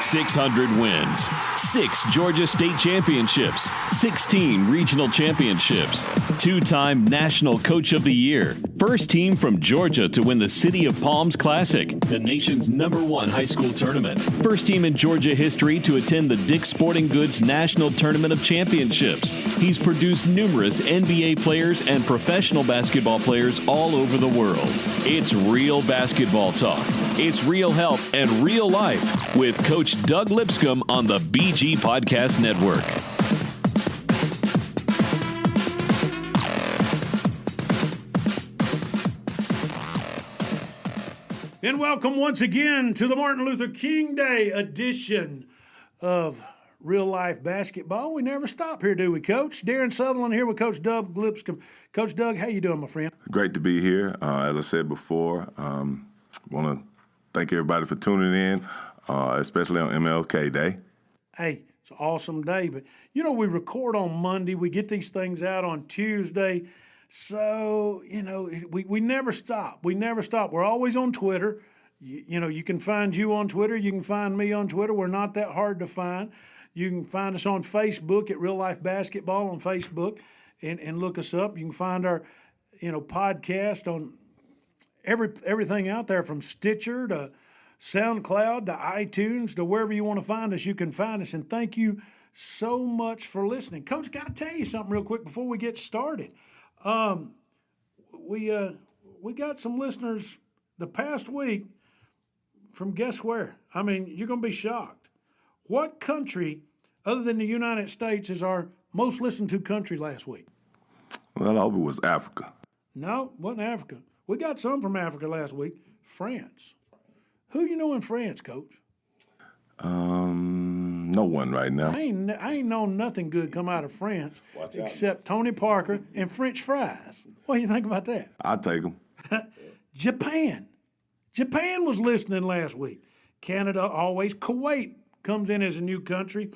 600 wins, 6 Georgia State championships, 16 regional championships, 2-time National Coach of the Year, first team from Georgia to win the City of Palms Classic, the nation's #1 high school tournament, first team in Georgia history to attend the Dick's Sporting Goods National Tournament of Championships. He's produced numerous NBA players and professional basketball players all over the world. It's real basketball talk. It's real help and real life with Coach Doug Lipscomb on the BG Podcast Network. And welcome once again to the Martin Luther King Day edition of Real Life Basketball. We never stop here, do we, Coach? Darren Sutherland here with Coach Doug Lipscomb. Coach Doug, how you doing, my friend? Great to be here. As I said before, want to thank everybody for tuning in, especially on MLK Day. Hey, it's an awesome day. But, you know, we record on Monday. We get these things out on Tuesday. So, you know, we never stop. We never stop. We're always on Twitter. You know, you can find you on Twitter. You can find me on Twitter. We're not that hard to find. You can find us on Facebook at Real Life Basketball on Facebook and look us up. You can find our, you know, podcast on everything out there from Stitcher to SoundCloud to iTunes to wherever you want to find us, you can find us. And thank you so much for listening. Coach, got to tell you something real quick before we get started. We got some listeners the past week from guess where? I mean, you're going to be shocked. What country other than the United States is our most listened to country last week? Well, I hope it was Africa. No, it wasn't Africa. We got some from Africa last week. France. Who you know in France, Coach? No one right now. I ain't known nothing good come out of France except Tony Parker and French fries. What do you think about that? I'll take them. Japan. Japan was listening last week. Canada always. Kuwait comes in as a new country.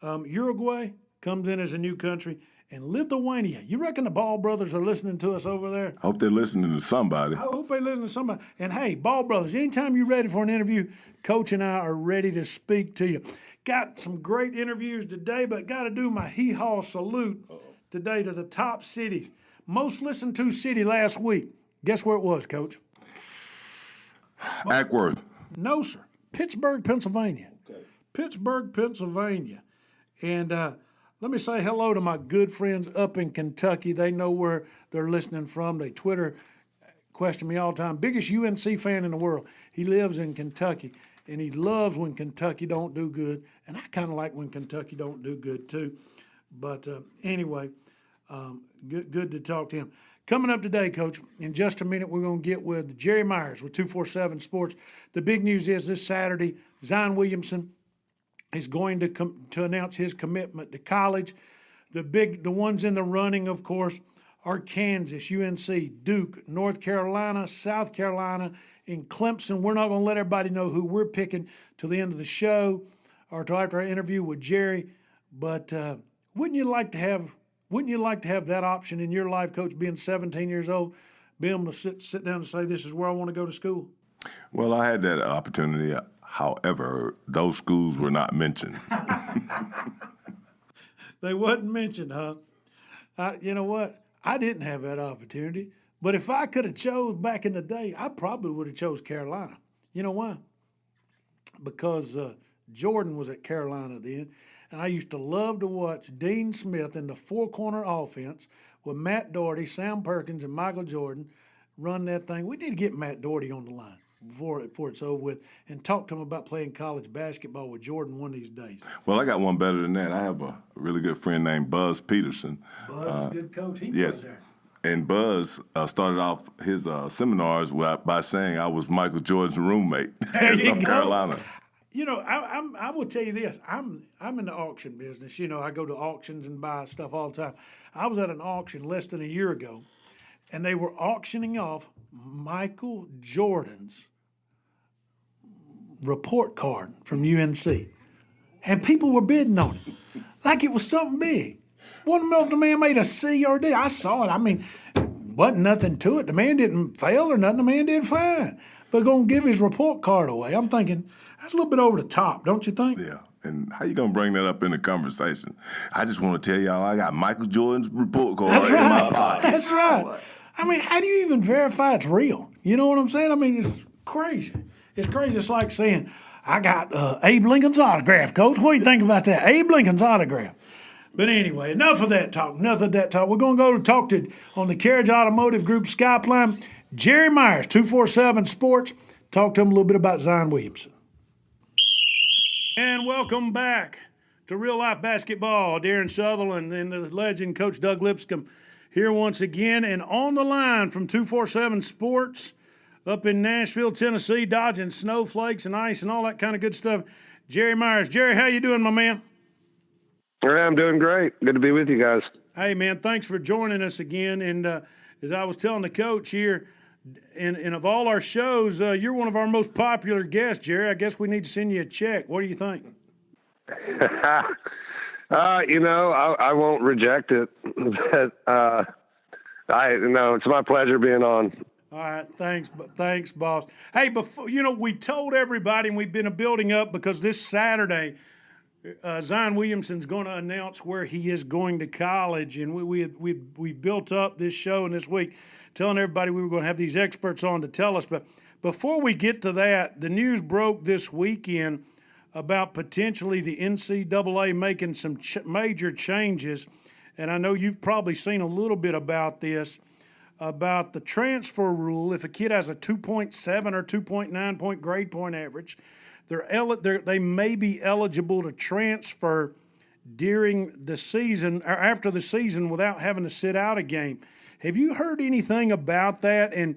Uruguay comes in as a new country. And Lithuania. You reckon the Ball brothers are listening to us over there? I hope they're listening to somebody. I hope they listen to somebody. And hey, Ball brothers, anytime you're ready for an interview, Coach and I are ready to speak to you. Got some great interviews today, but got to do my hee-haw salute today to the top cities. Most listened to city last week. Guess where it was, Coach? Ackworth. No, sir. Pittsburgh, Pennsylvania. Okay. Pittsburgh, Pennsylvania. And let me say hello to my good friends up in Kentucky. They know where they're listening from. They Twitter question me all the time. Biggest UNC fan in the world. He lives in Kentucky, and he loves when Kentucky don't do good. And I kind of like when Kentucky don't do good too. But anyway, good to talk to him. Coming up today, Coach, in just a minute, we're going to get with Jerry Meyers with 247 Sports. The big news is this Saturday, Zion Williamson is going to announce his commitment to college. The ones in the running, of course, are Kansas, UNC, Duke, North Carolina, South Carolina, and Clemson. We're not going to let everybody know who we're picking till the end of the show or till after our interview with Jerry. But wouldn't you like to have that option in your life, Coach, being 17 years old, being able to sit down and say, this is where I want to go to school? Well, I had that opportunity. However, those schools were not mentioned. They wasn't mentioned, huh? You know what? I didn't have that opportunity. But if I could have chose back in the day, I probably would have chose Carolina. You know why? Because Jordan was at Carolina then, and I used to love to watch Dean Smith in the four-corner offense with Matt Doherty, Sam Perkins, and Michael Jordan run that thing. We need to get Matt Doherty on the line before it's over with and talk to him about playing college basketball with Jordan one of these days. Well, I got one better than that. I have a really good friend named Buzz Peterson. Buzz is a good coach. He yes. there. And Buzz started off his seminars by saying I was Michael Jordan's roommate in North Carolina. You know, I will tell you this. I'm in the auction business. You know, I go to auctions and buy stuff all the time. I was at an auction less than a year ago, and they were auctioning off Michael Jordan's report card from UNC. And people were bidding on it like it was something big. Wouldn't know if the man made a C or a D. I saw it. I mean, wasn't nothing to it. The man didn't fail or nothing. The man did fine. but going to give his report card away. I'm thinking, that's a little bit over the top, don't you think? Yeah. And how you going to bring that up in the conversation? I just want to tell y'all I got Michael Jordan's report card That's in my right. pocket. That's right. I mean, how do you even verify it's real? You know what I'm saying? I mean, it's crazy. It's crazy. It's like saying, I got Abe Lincoln's autograph, Coach. What do you think about that? Abe Lincoln's autograph. But anyway, enough of that talk. We're going to go to talk to, on the Carriage Automotive Group Skype line, Jerry Meyers, 247 Sports. Talk to him a little bit about Zion Williamson. And welcome back to Real Life Basketball. Darren Sutherland and the legend Coach Doug Lipscomb here once again. And on the line from 247 Sports up in Nashville, Tennessee, dodging snowflakes and ice and all that kind of good stuff, Jerry Meyers. Jerry, how you doing, my man? I'm doing great. Good to be with you guys. Hey, man, thanks for joining us again. And as I was telling the coach here, and of all our shows, you're one of our most popular guests, Jerry. I guess we need to send you a check. What do you think? I won't reject it. It's my pleasure being on. All right, thanks, boss. Hey, before we told everybody, and we've been building up because this Saturday, Zion Williamson's going to announce where he is going to college, and we've built up this show and this week, telling everybody we were going to have these experts on to tell us. But before we get to that, the news broke this weekend about potentially the NCAA making some major changes, and I know you've probably seen a little bit about this, about the transfer rule. If a kid has a 2.7 or 2.9 point grade point average, they may be eligible to transfer during the season or after the season without having to sit out a game. Have you heard anything about that? And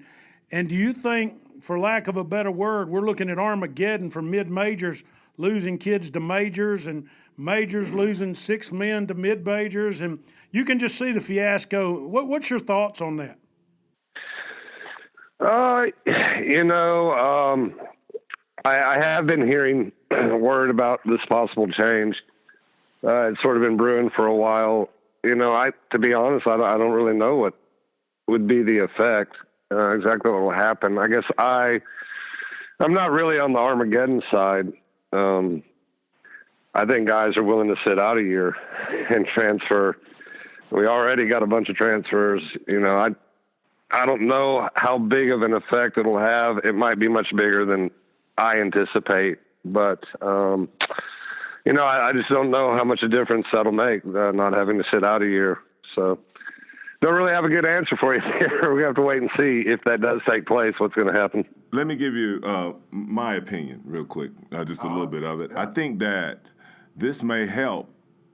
do you think, for lack of a better word, we're looking at Armageddon for mid-majors losing kids to majors and majors losing 6 men to mid-majors? And you can just see the fiasco. What's your thoughts on that? I have been hearing word about this possible change. It's sort of been brewing for a while. To be honest, I don't really know what would be the effect, exactly what will happen. I guess I'm not really on the Armageddon side. I think guys are willing to sit out a year and transfer. We already got a bunch of transfers. I don't know how big of an effect it'll have. It might be much bigger than I anticipate, but I just don't know how much a difference that'll make, not having to sit out a year. So don't really have a good answer for you there. We have to wait and see if that does take place, what's going to happen. Let me give you my opinion real quick, just a little bit of it. I think that this may help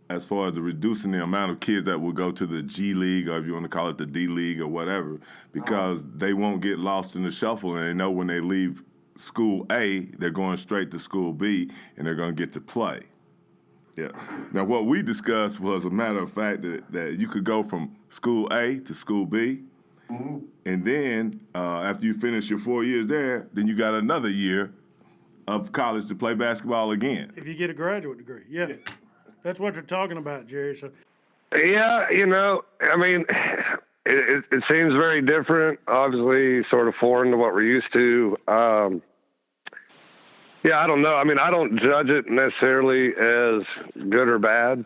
as far as reducing the amount of kids that will go to the G League, or if you want to call it the D League or whatever, because they won't get lost in the shuffle, and they know when they leave School A, they're going straight to School B, and they're going to get to play. Yeah. Now, what we discussed was a matter of fact that you could go from School A to School B, and then after you finish your 4 years there, then you got another year of college to play basketball again. If you get a graduate degree, yeah. That's what you're talking about, Jerry. So, yeah, it seems very different, obviously sort of foreign to what we're used to. I don't know. I don't judge it necessarily as good or bad,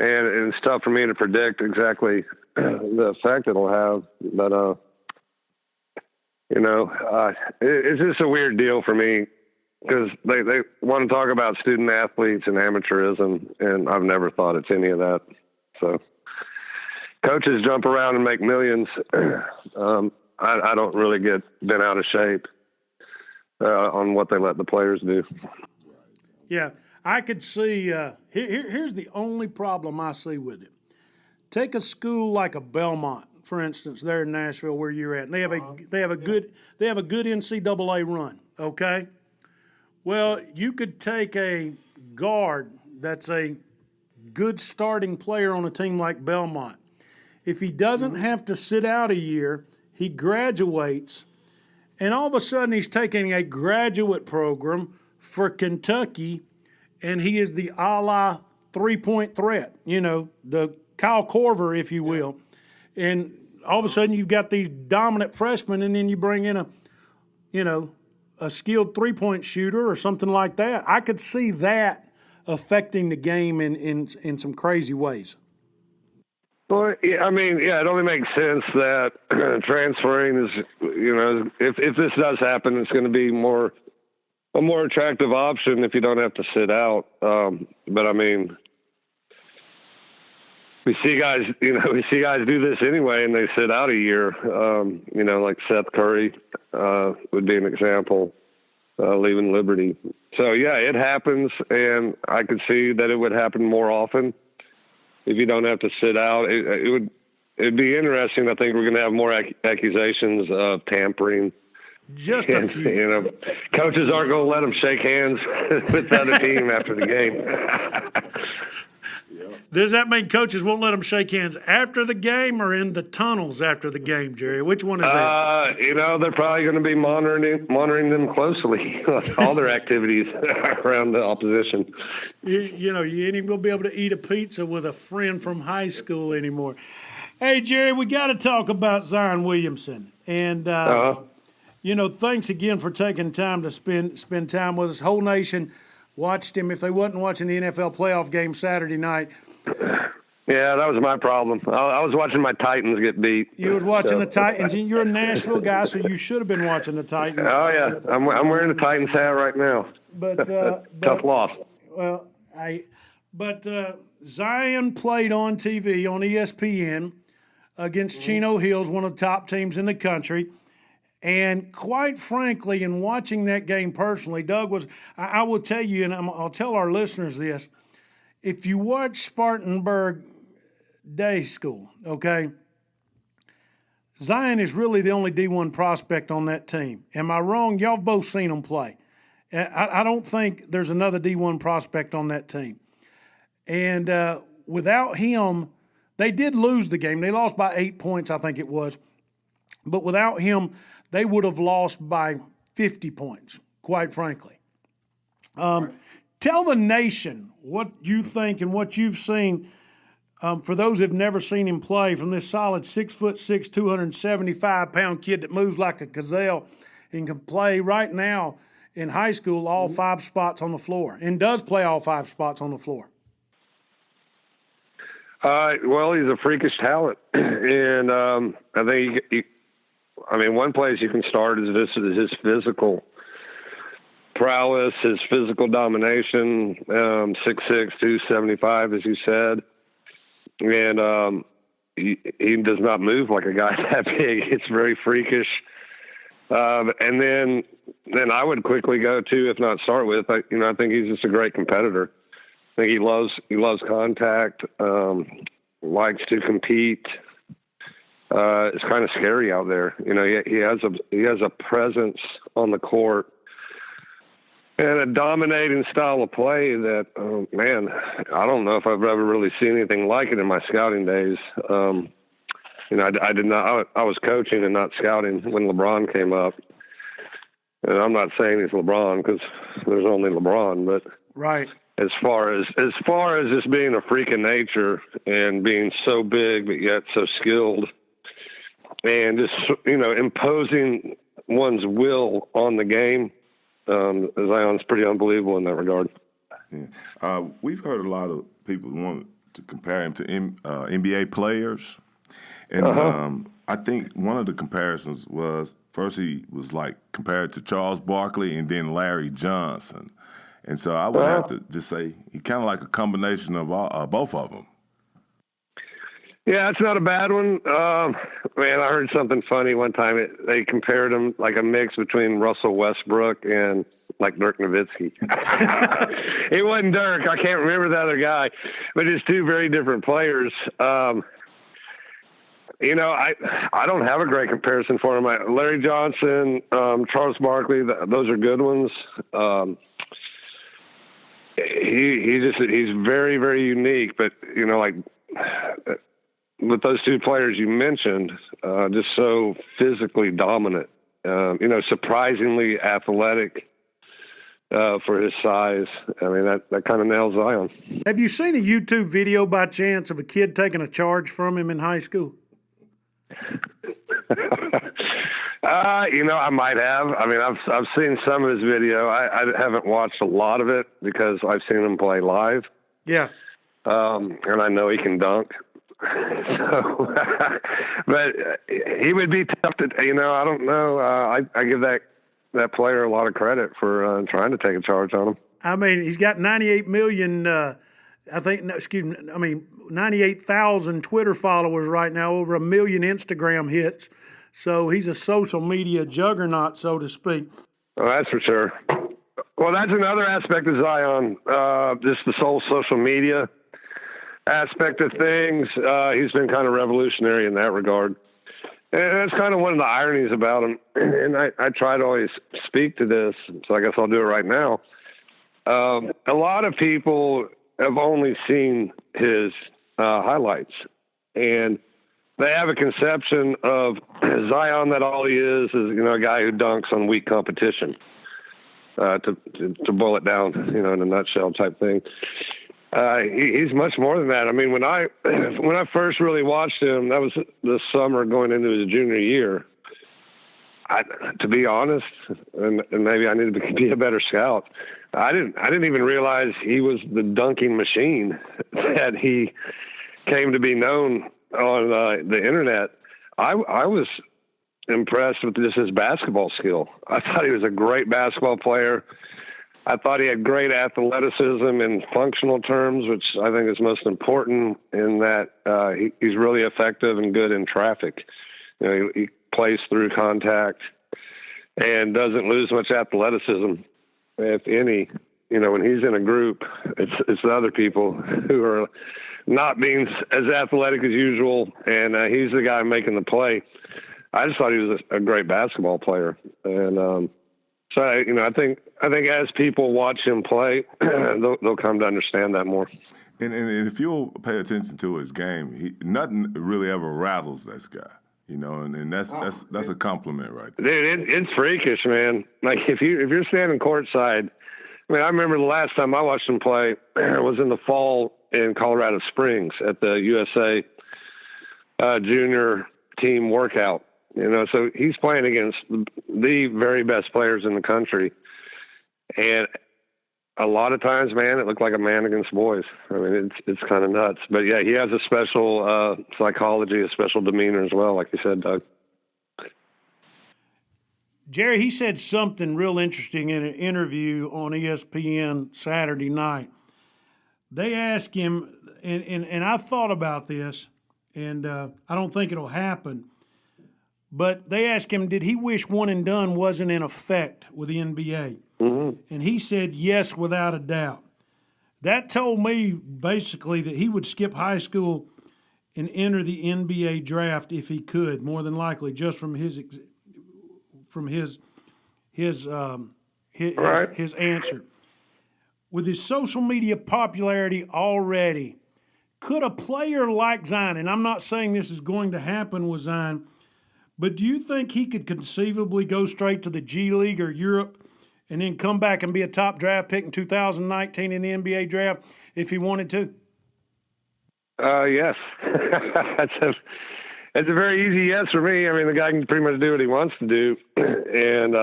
and it's tough for me to predict exactly the effect it'll have. But, it's just a weird deal for me because they want to talk about student athletes and amateurism, and I've never thought it's any of that. So coaches jump around and make millions. I don't really get bent out of shape on what they let the players do. Yeah, I could see. Here's the only problem I see with it. Take a school like a Belmont, for instance, there in Nashville where you're at. And they have a good NCAA run. Okay. Well, you could take a guard that's a good starting player on a team like Belmont. If he doesn't have to sit out a year, he graduates, and all of a sudden he's taking a graduate program for Kentucky, and he is the a la three-point threat, the Kyle Korver, if you will. And all of a sudden you've got these dominant freshmen, and then you bring in a a skilled three-point shooter or something like that. I could see that affecting the game in some crazy ways. Well, yeah, it only makes sense that transferring is, if this does happen, it's going to be a more attractive option if you don't have to sit out. But we see guys do this anyway, and they sit out a year. Like Seth Curry would be an example, leaving Liberty. So yeah, it happens, and I could see that it would happen more often if you don't have to sit out. It'd be interesting. I think we're going to have more accusations of tampering. Just a few. Coaches aren't going to let them shake hands with the other team after the game. Does that mean coaches won't let them shake hands after the game or in the tunnels after the game, Jerry? Which one is that? They're probably going to be monitoring them closely, all their activities around the opposition. You ain't even going to be able to eat a pizza with a friend from high school anymore. Hey, Jerry, we got to talk about Zion Williamson. And, thanks again for taking time to spend time with us. Whole nation watched him. If they wasn't watching the NFL playoff game Saturday night. Yeah, that was my problem. I was watching my Titans get beat. You was watching the Titans, and you're a Nashville guy, so you should have been watching the Titans. Oh, yeah. I'm wearing the Titans hat right now. But tough loss. Well, Zion played on TV on ESPN against Chino Hills, one of the top teams in the country. And quite frankly, in watching that game personally, Doug I will tell you, and I'll tell our listeners this, if you watch Spartanburg Day School, okay, Zion is really the only D1 prospect on that team. Am I wrong? Y'all have both seen him play. I don't think there's another D1 prospect on that team. And without him, they did lose the game. They lost by 8 points, I think it was. But without him, they would have lost by 50 points, quite frankly. Tell the nation what you think and what you've seen for those who've never seen him play, from this solid 6'6", 275-pound kid that moves like a gazelle and can play right now in high school all 5 spots on the floor, and does play all 5 spots on the floor. Well, he's a freakish talent, and I think one place you can start is his physical prowess, his physical domination. 6'6", 275, as you said, and he does not move like a guy that big. It's very freakish. And then I would quickly go to, if not start with, I think he's just a great competitor. I think he loves contact, likes to compete. It's kind of scary out there. He has a presence on the court and a dominating style of play that, I don't know if I've ever really seen anything like it in my scouting days. I did not. I was coaching and not scouting when LeBron came up. And I'm not saying he's LeBron because there's only LeBron, but right. As far as just being a freak of nature and being so big but yet so skilled, and just imposing one's will on the game, Zion's pretty unbelievable in that regard. Yeah. We've heard a lot of people want to compare him to NBA players, and I think one of the comparisons was first he was like compared to Charles Barkley and then Larry Johnson. And so I would have to just say he kind of like a combination of both of them. Yeah, it's not a bad one. I heard something funny one time. They compared him like a mix between Russell Westbrook and like Dirk Nowitzki. It wasn't Dirk. I can't remember the other guy, but it's two very different players. I don't have a great comparison for him. Larry Johnson, Charles Barkley, those are good ones. He's very, very unique, but with those two players you mentioned, just so physically dominant, surprisingly athletic for his size. That kind of nails Zion. Have you seen a YouTube video by chance of a kid taking a charge from him in high school? I might have. I mean, I've seen some of his video. I haven't watched a lot of it because I've seen him play live. Yeah. And I know he can dunk. So, but he would be tough to, I don't know. I give that player a lot of credit for trying to take a charge on him. I mean, he's got 98 million, 98,000 Twitter followers right now, over 1 million Instagram hits. So he's a social media juggernaut, so to speak. Well, that's for sure. Well, that's another aspect of Zion, just the whole social media aspect of things. He's been kind of revolutionary in that regard. And that's kind of one of the ironies about him. And I try to always speak to this, so I guess I'll do it right now. A lot of people have only seen his highlights, and they have a conception of Zion that all he is a guy who dunks on weak competition. To boil it down, in a nutshell type thing. He's much more than that. I mean, when I first really watched him, that was the summer going into his junior year. To be honest, and maybe I need to be a better scout, I didn't even realize he was the dunking machine that he came to be known on the internet. I was impressed with just his basketball skill. I thought he was a great basketball player. I thought he had great athleticism in functional terms, which I think is most important in that he's really effective and good in traffic. He plays through contact and doesn't lose much athleticism, if any. When he's in a group, it's the other people who are not being as athletic as usual, and he's the guy making the play. I just thought he was a great basketball player, and so I think as people watch him play, they'll come to understand that more. And if you'll pay attention to his game, nothing really ever rattles this guy, and that's a compliment, right there. Dude, it's freakish, man. Like if you're standing courtside, I mean, I remember the last time I watched him play was in the fall in Colorado Springs at the USA junior team workout. So he's playing against the very best players in the country. And a lot of times, man, it looked like a man against boys. I mean, it's kind of nuts. But, yeah, he has a special psychology, a special demeanor as well, like you said, Doug. Jerry, he said something real interesting in an interview on ESPN Saturday night. They asked him, and I've thought about this, and I don't think it'll happen, but they asked him, did he wish one and done wasn't in effect with the NBA? Mm-hmm. And he said, yes, without a doubt. That told me basically that he would skip high school and enter the NBA draft if he could, more than likely, just from his answer. With his social media popularity already, could a player like Zion, and I'm not saying this is going to happen with Zion, but do you think he could conceivably go straight to the G League or Europe and then come back and be a top draft pick in 2019 in the NBA draft if he wanted to? Yes. It's a very easy yes for me. I mean, the guy can pretty much do what he wants to do. And,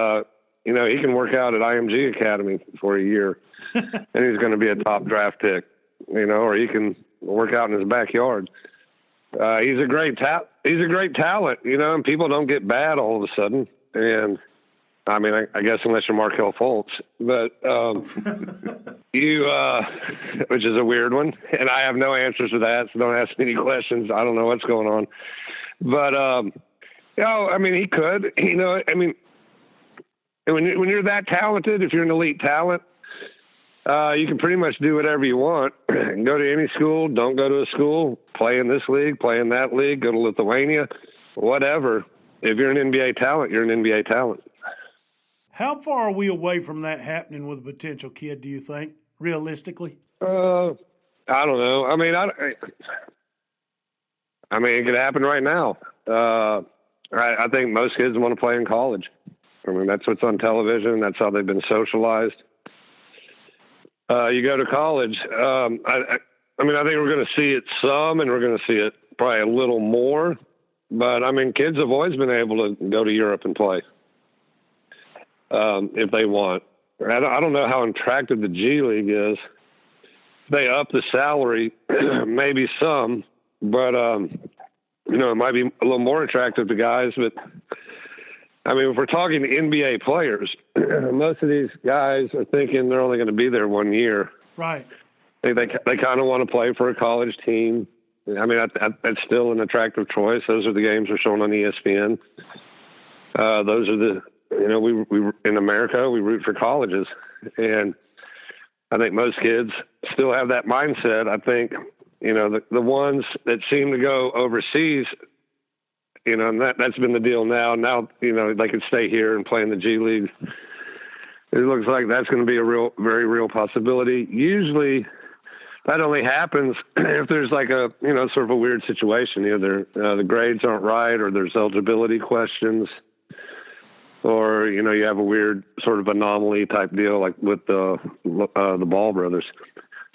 he can work out at IMG Academy for a year and he's going to be a top draft pick, or he can work out in his backyard. He's a great talent, and people don't get bad all of a sudden. And I mean, I guess unless you're Markelle Fultz, but which is a weird one, and I have no answers to that, so don't ask me any questions. I don't know what's going on, but I mean, he could, I mean, when you're that talented, if you're an elite talent, you can pretty much do whatever you want. Go to any school, don't go to a school, play in this league, play in that league, go to Lithuania, whatever. If you're an NBA talent, you're an NBA talent. How far are we away from that happening with a potential kid, do you think, realistically? I don't know. I mean, it could happen right now. I think most kids want to play in college. I mean, that's what's on television. That's how they've been socialized. You go to college. I think we're going to see it some, and we're going to see it probably a little more But I mean, kids have always been able to go to Europe and play if they want. I don't know how attractive the G League is. They up the salary, maybe some, but it might be a little more attractive to guys. But I mean, if we're talking NBA players, most of these guys are thinking they're only going to be there 1 year. Right. They kind of want to play for a college team. I mean, that's still an attractive choice. Those are the games we're showing on ESPN. Those are we in America, we root for colleges. And I think most kids still have that mindset. I think, the ones that seem to go overseas, and that's been the deal now. Now, they can stay here and play in the G League. It looks like that's going to be a very real possibility. Usually that only happens if there's like a, sort of a weird situation. Either the grades aren't right, or there's eligibility questions, or, you have a weird sort of anomaly type deal like with the Ball brothers.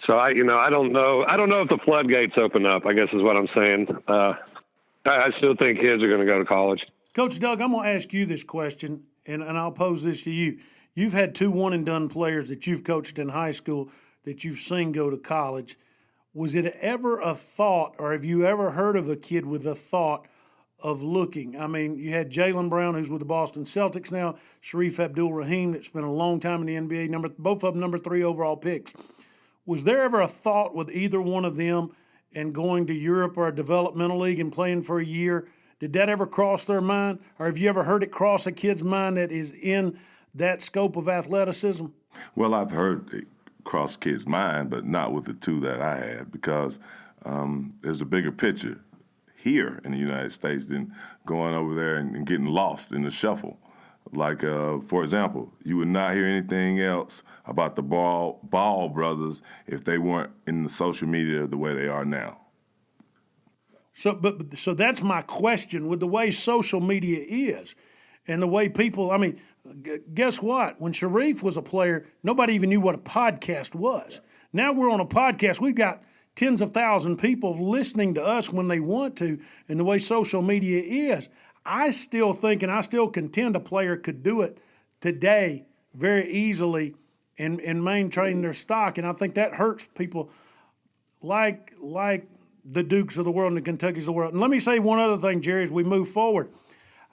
So I don't know. I don't know if the floodgates open up, I guess is what I'm saying. I still think kids are going to go to college. Coach Doug, I'm going to ask you this question, and I'll pose this to you. You've had 2 one-and-done players that you've coached in high school that you've seen go to college. Was it ever a thought, or have you ever heard of a kid with a thought of looking? I mean, you had Jaylen Brown, who's with the Boston Celtics now, Sharif Abdul-Rahim, that spent a long time in the NBA, both of them number 3 overall picks. Was there ever a thought with either one of them and going to Europe or a developmental league and playing for a year? Did that ever cross their mind? Or have you ever heard it cross a kid's mind that is in that scope of athleticism? Well, I've heard it cross kids' mind, but not with the 2 that I had, because there's a bigger picture here in the United States than going over there and getting lost in the shuffle. Like, for example, you would not hear anything else about the Ball brothers if they weren't in the social media the way they are now. So that's my question. With the way social media is and the way people, I mean, guess what? When Sharif was a player, nobody even knew what a podcast was. Now we're on a podcast. We've got tens of thousands of people listening to us when they want to, and the way social media is. I still think, and I still contend, a player could do it today very easily and maintain their stock. And I think that hurts people like the Dukes of the world and the Kentuckys of the world. And let me say one other thing, Jerry, as we move forward.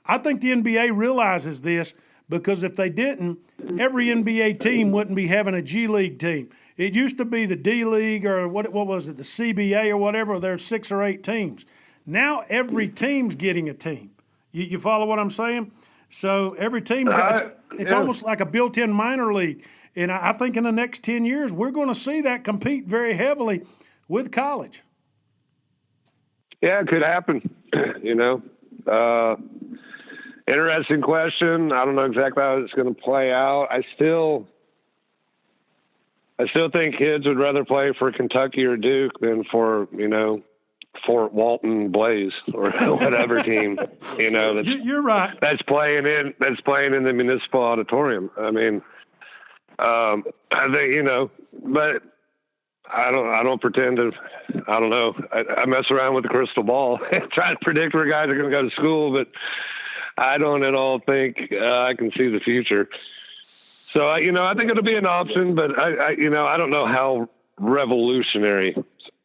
I think the NBA realizes this, because if they didn't, every NBA team wouldn't be having a G League team. It used to be the D League, or what was it, the CBA or whatever. There's 6 or 8 teams. Now every team's getting a team. You follow what I'm saying? So every team's got it's almost like a built-in minor league. And I think in the next 10 years, we're going to see that compete very heavily with college. Yeah, it could happen. Interesting question. I don't know exactly how it's going to play out. I still think kids would rather play for Kentucky or Duke than for, Fort Walton Blaze or whatever team, You're right. That's playing in the municipal auditorium. I mean, I think, but I don't pretend to, I don't know. I mess around with the crystal ball and try to predict where guys are going to go to school, but I don't at all think I can see the future. So, I think it'll be an option, but I don't know how revolutionary,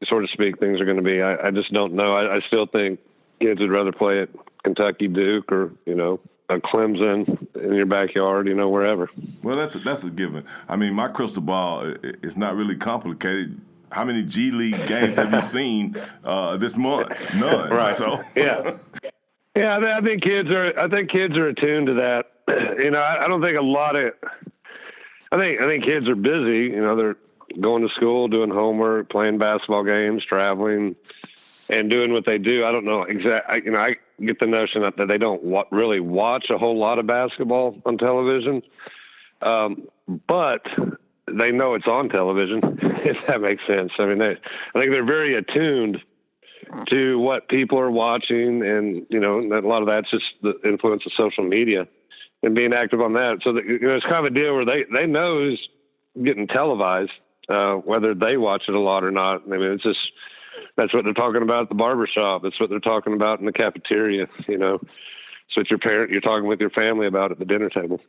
so to speak, things are going to be. I just don't know. I still think kids would rather play at Kentucky, Duke, or, a Clemson in your backyard, wherever. Well, that's a given. I mean, my crystal ball is not really complicated. How many G League games have you seen this month? None. Right. So yeah. Yeah, I think kids are attuned to that. I don't think a lot of. I think kids are busy. They're going to school, doing homework, playing basketball games, traveling, and doing what they do. I don't know exactly. I get the notion that they don't really watch a whole lot of basketball on television, but they know it's on television. If that makes sense. I mean, I think they're very attuned to what people are watching, and a lot of that's just the influence of social media and being active on that. So it's kind of a deal where they know who's getting televised, whether they watch it a lot or not. I mean, it's just That's what they're talking about at the barbershop. That's what they're talking about in the cafeteria. You know, it's what you're talking with your family about at the dinner table.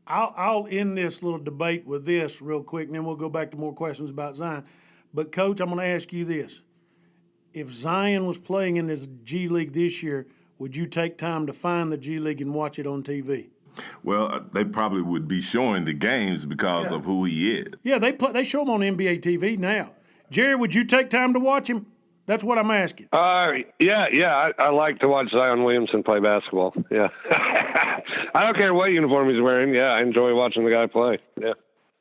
I'll end this little debate with this real quick, and then we'll go back to more questions about Zion. But, Coach, I'm going to ask you this. If Zion was playing in this G League this year, would you take time to find the G League and watch it on TV? Well, they probably would be showing the games because of who he is. Yeah, they show him on NBA TV now. Jerry, would you take time to watch him? That's what I'm asking. Yeah. I like to watch Zion Williamson play basketball. Yeah. I don't care what uniform he's wearing. Yeah, I enjoy watching the guy play. Yeah.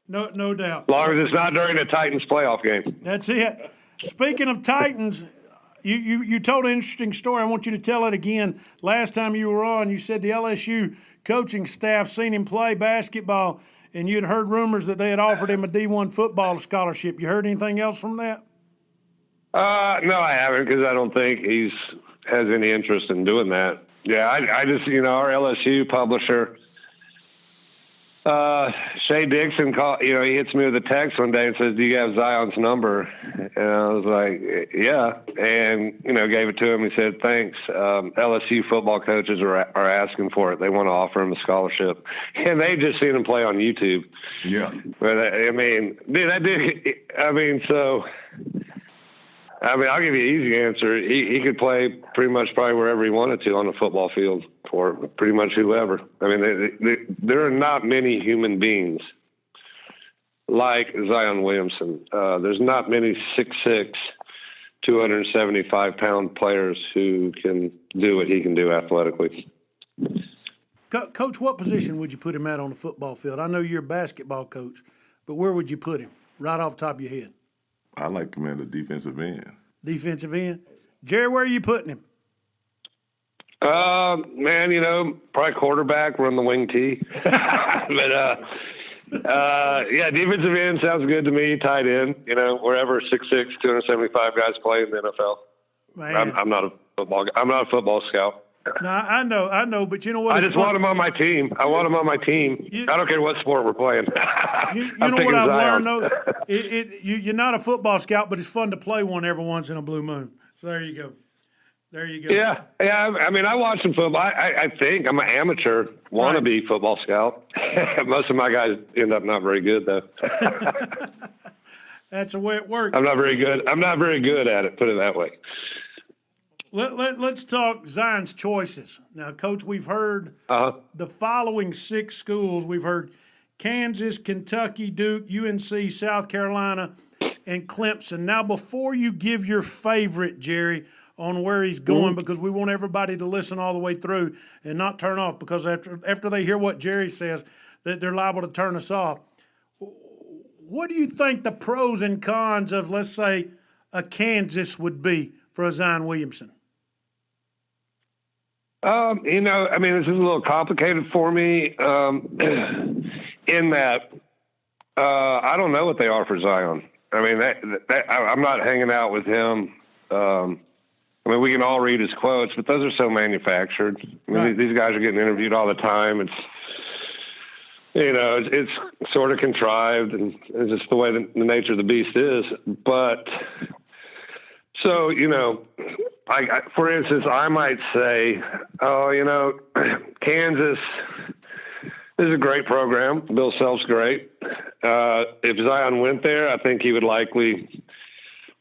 No doubt. As long as it's not during a Titans playoff game. That's it. Speaking of Titans, you told an interesting story. I want you to tell it again. Last time you were on, you said the LSU coaching staff seen him play basketball, and you'd heard rumors that they had offered him a D1 football scholarship. You heard anything else from that? No, I haven't, because I don't think he's has any interest in doing that. Yeah, I just, our LSU publisher, Shay Dixon, he hits me with a text one day and says, "Do you have Zion's number?" And I was like, "Yeah," and gave it to him. He said, "Thanks. LSU football coaches are asking for it. They want to offer him a scholarship," and they just seen him play on YouTube. Yeah, but I'll give you an easy answer. He could play pretty much probably wherever he wanted to on the football field for pretty much whoever. I mean, there are not many human beings like Zion Williamson. There's not many 6'6", 275-pound players who can do what he can do athletically. Coach, what position would you put him at on the football field? I know you're a basketball coach, but where would you put him right off the top of your head? I like him at the defensive end. Defensive end? Jerry, where are you putting him? Probably quarterback, run the wing T. But, defensive end sounds good to me, tight end, wherever 6'6", 275 guys play in the NFL. Man. I'm not a football scout. No, I know, but you know what? I just want him on my team. I don't care what sport we're playing. You know what I've learned, though? You're not a football scout, but it's fun to play one every once in a blue moon. So there you go. Yeah. I mean, I watch some football. I think I'm an amateur wannabe football scout. Most of my guys end up not very good, though. That's the way it works. I'm not very good at it, put it that way. Let's talk Zion's choices. Now, Coach, we've heard the following 6 schools. We've heard Kansas, Kentucky, Duke, UNC, South Carolina, and Clemson. Now, before you give your favorite, Jerry, on where he's going, because we want everybody to listen all the way through and not turn off, because after they hear what Jerry says, that they're liable to turn us off. What do you think the pros and cons of, let's say, a Kansas would be for a Zion Williamson? This is a little complicated for me in that I don't know what they are for Zion. I mean, I'm not hanging out with him. We can all read his quotes, but those are so manufactured. These guys are getting interviewed all the time. It's sort of contrived, and it's just the way the nature of the beast is. But so, for instance, I might say, Kansas is a great program. Bill Self's great. If Zion went there, I think he would likely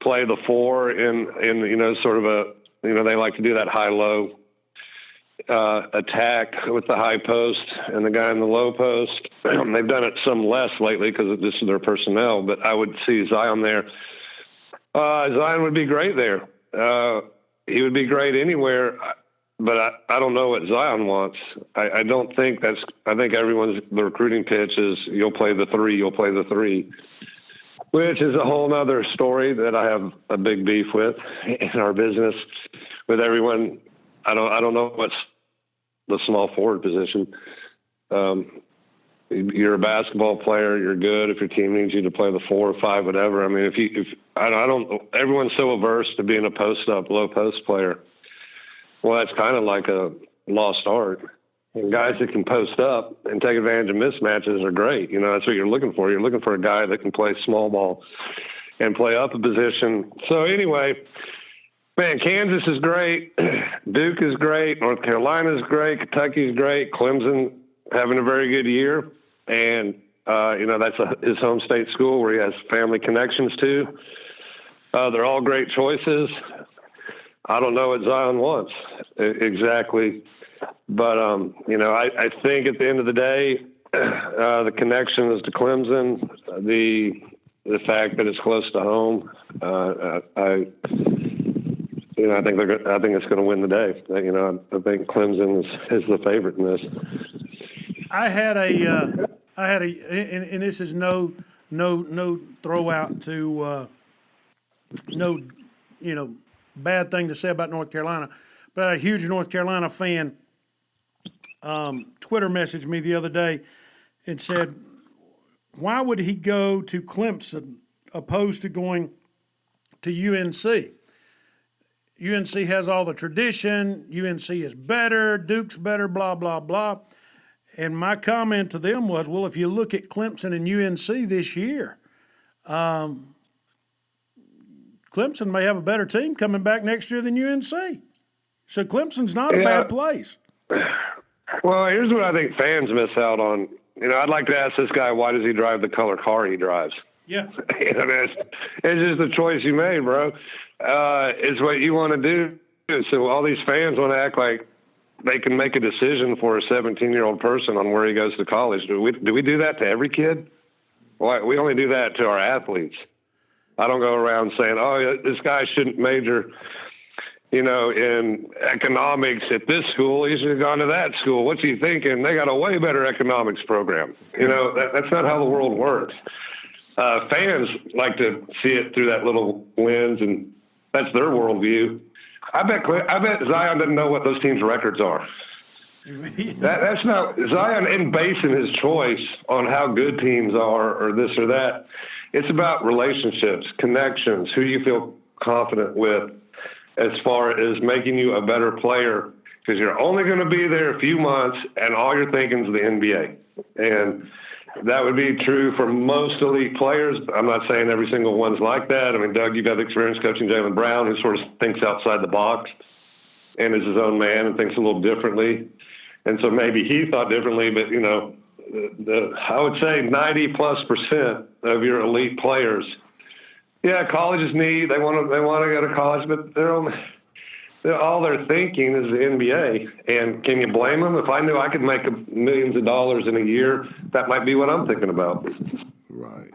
play the 4 in sort of a, they like to do that high-low attack with the high post and the guy in the low post. They've done it some less lately because this is their personnel, but I would see Zion there. Zion would be great there. He would be great anywhere, but I don't know what Zion wants. I don't think I think the recruiting pitch is you'll play the 3, which is a whole other story that I have a big beef with in our business with everyone. I don't know what's the small forward position. You're a basketball player. You're good. If your team needs you to play the 4 or 5, whatever. I mean, everyone's so averse to being a post-up, low post player. Well, that's kind of like a lost art. And guys that can post up and take advantage of mismatches are great. That's what you're looking for. You're looking for a guy that can play small ball and play up a position. So anyway, man, Kansas is great. Duke is great. North Carolina is great. Kentucky is great. Clemson having a very good year. And, that's his home state school where he has family connections to. They're all great choices. I don't know what Zion wants exactly. But, I think at the end of the day, the connection is to Clemson, the fact that it's close to home. I think it's going to win the day. I think Clemson is the favorite in this. I had a, and this is no throw out to, bad thing to say about North Carolina, but I had a huge North Carolina fan Twitter messaged me the other day and said, why would he go to Clemson opposed to going to UNC? UNC has all the tradition. UNC is better. Duke's better, blah, blah, blah. And my comment to them was, well, if you look at Clemson and UNC this year, Clemson may have a better team coming back next year than UNC. So Clemson's not a bad place. Well, here's what I think fans miss out on. I'd like to ask this guy, why does he drive the color car he drives? Yeah. It's just a choice you made, bro. It's what you want to do. So all these fans want to act like they can make a decision for a 17-year-old person on where he goes to college. Do we do that to every kid? Well, we only do that to our athletes. I don't go around saying, oh, this guy shouldn't major, in economics at this school. He should have gone to that school. What's he thinking? They got a way better economics program. That's not how the world works. Fans like to see it through that little lens, and that's their worldview. I bet Zion doesn't know what those teams' records are. That's not Zion isn't basing his choice on how good teams are or this or that. It's about relationships, connections, who you feel confident with, as far as making you a better player, because you're only going to be there a few months, and all you're thinking is the NBA. And that would be true for most elite players. I'm not saying every single one's like that. I mean, Doug, you've got experience coaching Jaylen Brown, who sort of thinks outside the box and is his own man and thinks a little differently. And so maybe he thought differently, but, I would say 90+% of your elite players, college is neat. They want to go to college, but all they're thinking is the NBA. And can you blame them? If I knew I could make millions of dollars in a year, that might be what I'm thinking about. Right.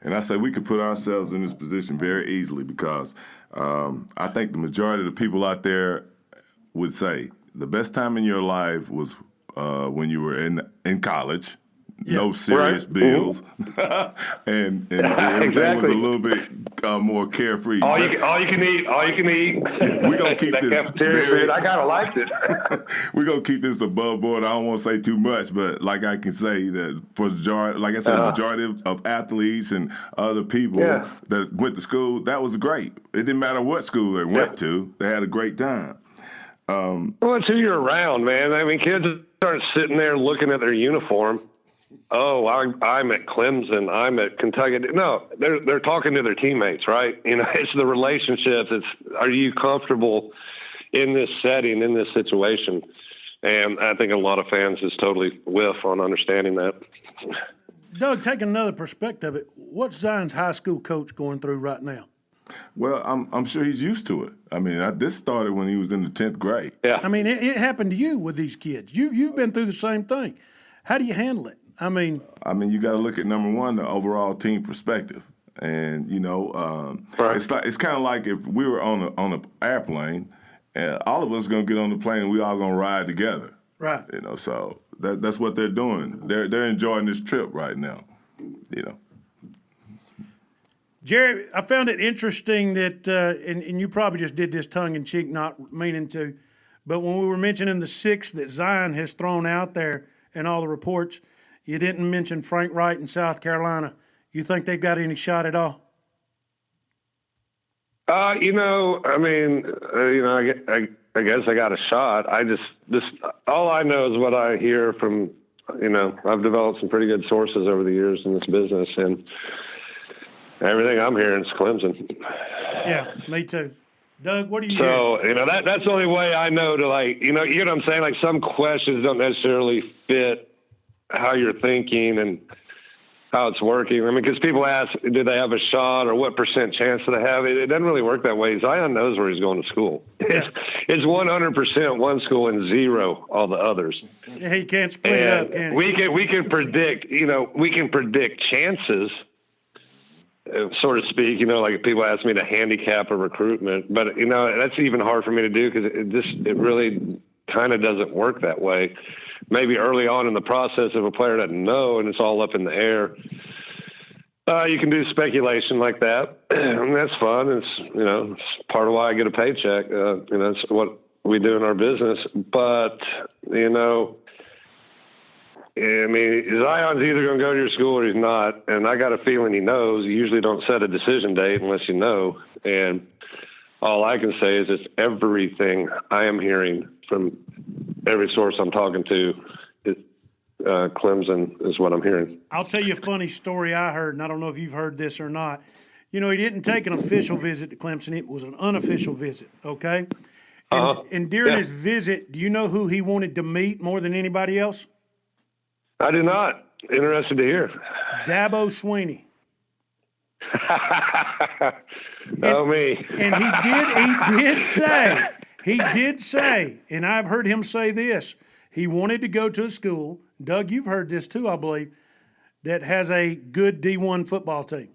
And I say we could put ourselves in this position very easily because I think the majority of the people out there would say the best time in your life was when you were in college. No serious bills, and everything was a little bit more carefree. All you can eat. We're gonna keep this. Food, I kind of liked it. We're gonna keep this above board. I don't want to say too much, but like I can say that for the majority of athletes and other people that went to school, that was great. It didn't matter what school they went to; they had a great time. Well, it's who you're around, man. I mean, kids aren't sitting there looking at their uniform. Oh, I'm at Clemson. I'm at Kentucky. No, they're talking to their teammates, right? It's the relationships. It's, are you comfortable in this setting, in this situation? And I think a lot of fans just totally whiff on understanding that. Doug, take another perspective. What's Zion's high school coach going through right now? Well, I'm sure he's used to it. I mean, this started when he was in the 10th grade. Yeah. I mean, it happened to you with these kids. You've been through the same thing. How do you handle it? I mean, you got to look at, number one, the overall team perspective, and right. It's kind of like if we were on an airplane, and all of us are gonna get on the plane and we all gonna ride together, right? So that's what they're doing. They're enjoying this trip right now, Jerry, I found it interesting that, and you probably just did this tongue in cheek, not meaning to, but when we were mentioning the 6 that Zion has thrown out there in all the reports. You didn't mention Frank Wright in South Carolina. You think they've got any shot at all? I guess I got a shot. I just all I know is what I hear from, I've developed some pretty good sources over the years in this business. And, Everything I'm hearing is Clemson. Yeah, me too. Doug, what do you hear? So, that's the only way I know to, you know what I'm saying? Like, some questions don't necessarily fit how you're thinking and how it's working. I mean, because people ask, do they have a shot or what % chance do they have? It doesn't really work that way. Zion knows where he's going to school. Yeah. It's 100% one school and 0 all the others. Yeah, he can't split it up, can he? We can predict, we can predict chances, so to speak, like if people ask me to handicap a recruitment, but that's even hard for me to do because it really kind of doesn't work that way. Maybe early on in the process, if a player doesn't know and it's all up in the air, you can do speculation like that. And that's fun. It's part of why I get a paycheck. It's what we do in our business. But, I mean, Zion's either going to go to your school or he's not. And I got a feeling he knows. You usually don't set a decision date unless you know. And all I can say is it's everything I am hearing from every source I'm talking to. Clemson is what I'm hearing. I'll tell you a funny story I heard, and I don't know if you've heard this or not. He didn't take an official visit to Clemson. It was an unofficial visit, okay? And during his visit, do you know who he wanted to meet more than anybody else? I do not. Interested to hear. Dabo Swinney. Me. And he did say, and I've heard him say this, he wanted to go to a school, Doug, you've heard this too, I believe, that has a good D1 football team.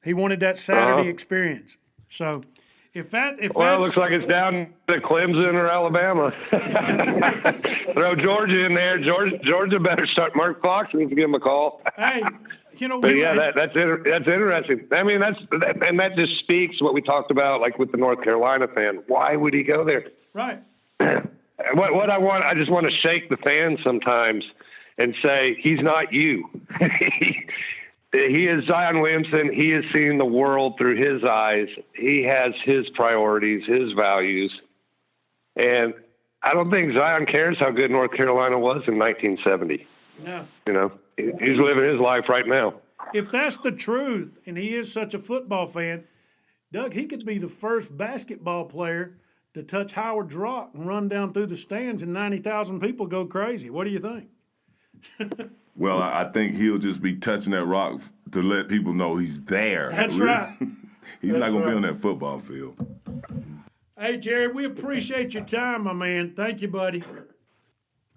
He wanted that Saturday experience. So it looks like it's down to Clemson or Alabama. Throw Georgia in there. Georgia better start. Mark Fox needs to give him a call. Hey, that's interesting. I mean, that just speaks what we talked about, like with the North Carolina fan. Why would he go there? Right. What I just want to shake the fans sometimes and say he's not you. He is Zion Williamson. He is seeing the world through his eyes. He has his priorities, his values. And I don't think Zion cares how good North Carolina was in 1970. No. He's living his life right now. If that's the truth, and he is such a football fan, Doug, he could be the first basketball player to touch Howard's Rock and run down through the stands and 90,000 people go crazy. What do you think? Well, I think he'll just be touching that rock to let people know he's there. That's right. He's not going to be on that football field. Hey, Jerry, we appreciate your time, my man. Thank you, buddy.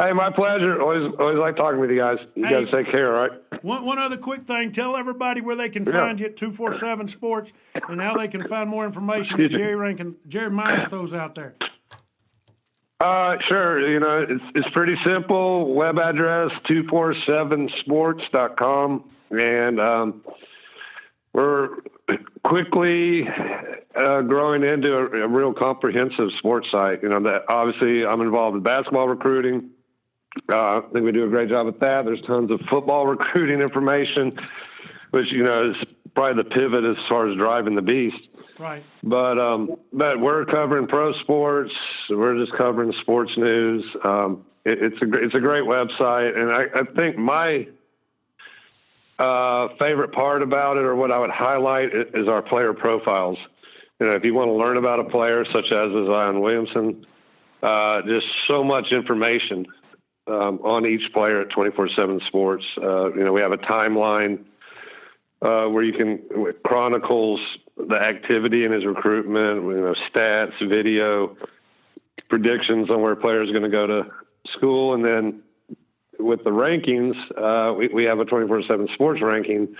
Hey, my pleasure. Always like talking with you guys. You guys take care, all right? One other quick thing. Tell everybody where they can find you at 247 Sports and how they can find more information that Jerry Meyers throws out there. Sure. It's pretty simple. Web address 247sports.com. And we're quickly growing into a real comprehensive sports site. That obviously I'm involved in basketball recruiting. I think we do a great job at that. There's tons of football recruiting information, which, is probably the pivot as far as driving the beast. Right. But we're covering pro sports. We're just covering sports news. It's a great website. And I think my favorite part about it, or what I would highlight, is our player profiles. If you want to learn about a player such as Zion Williamson, just so much information on each player at 24/7 Sports. We have a timeline where you can chronicles the activity in his recruitment, stats, video, predictions on where a player is going to go to school, and then with the rankings, we have a 24/7 Sports ranking.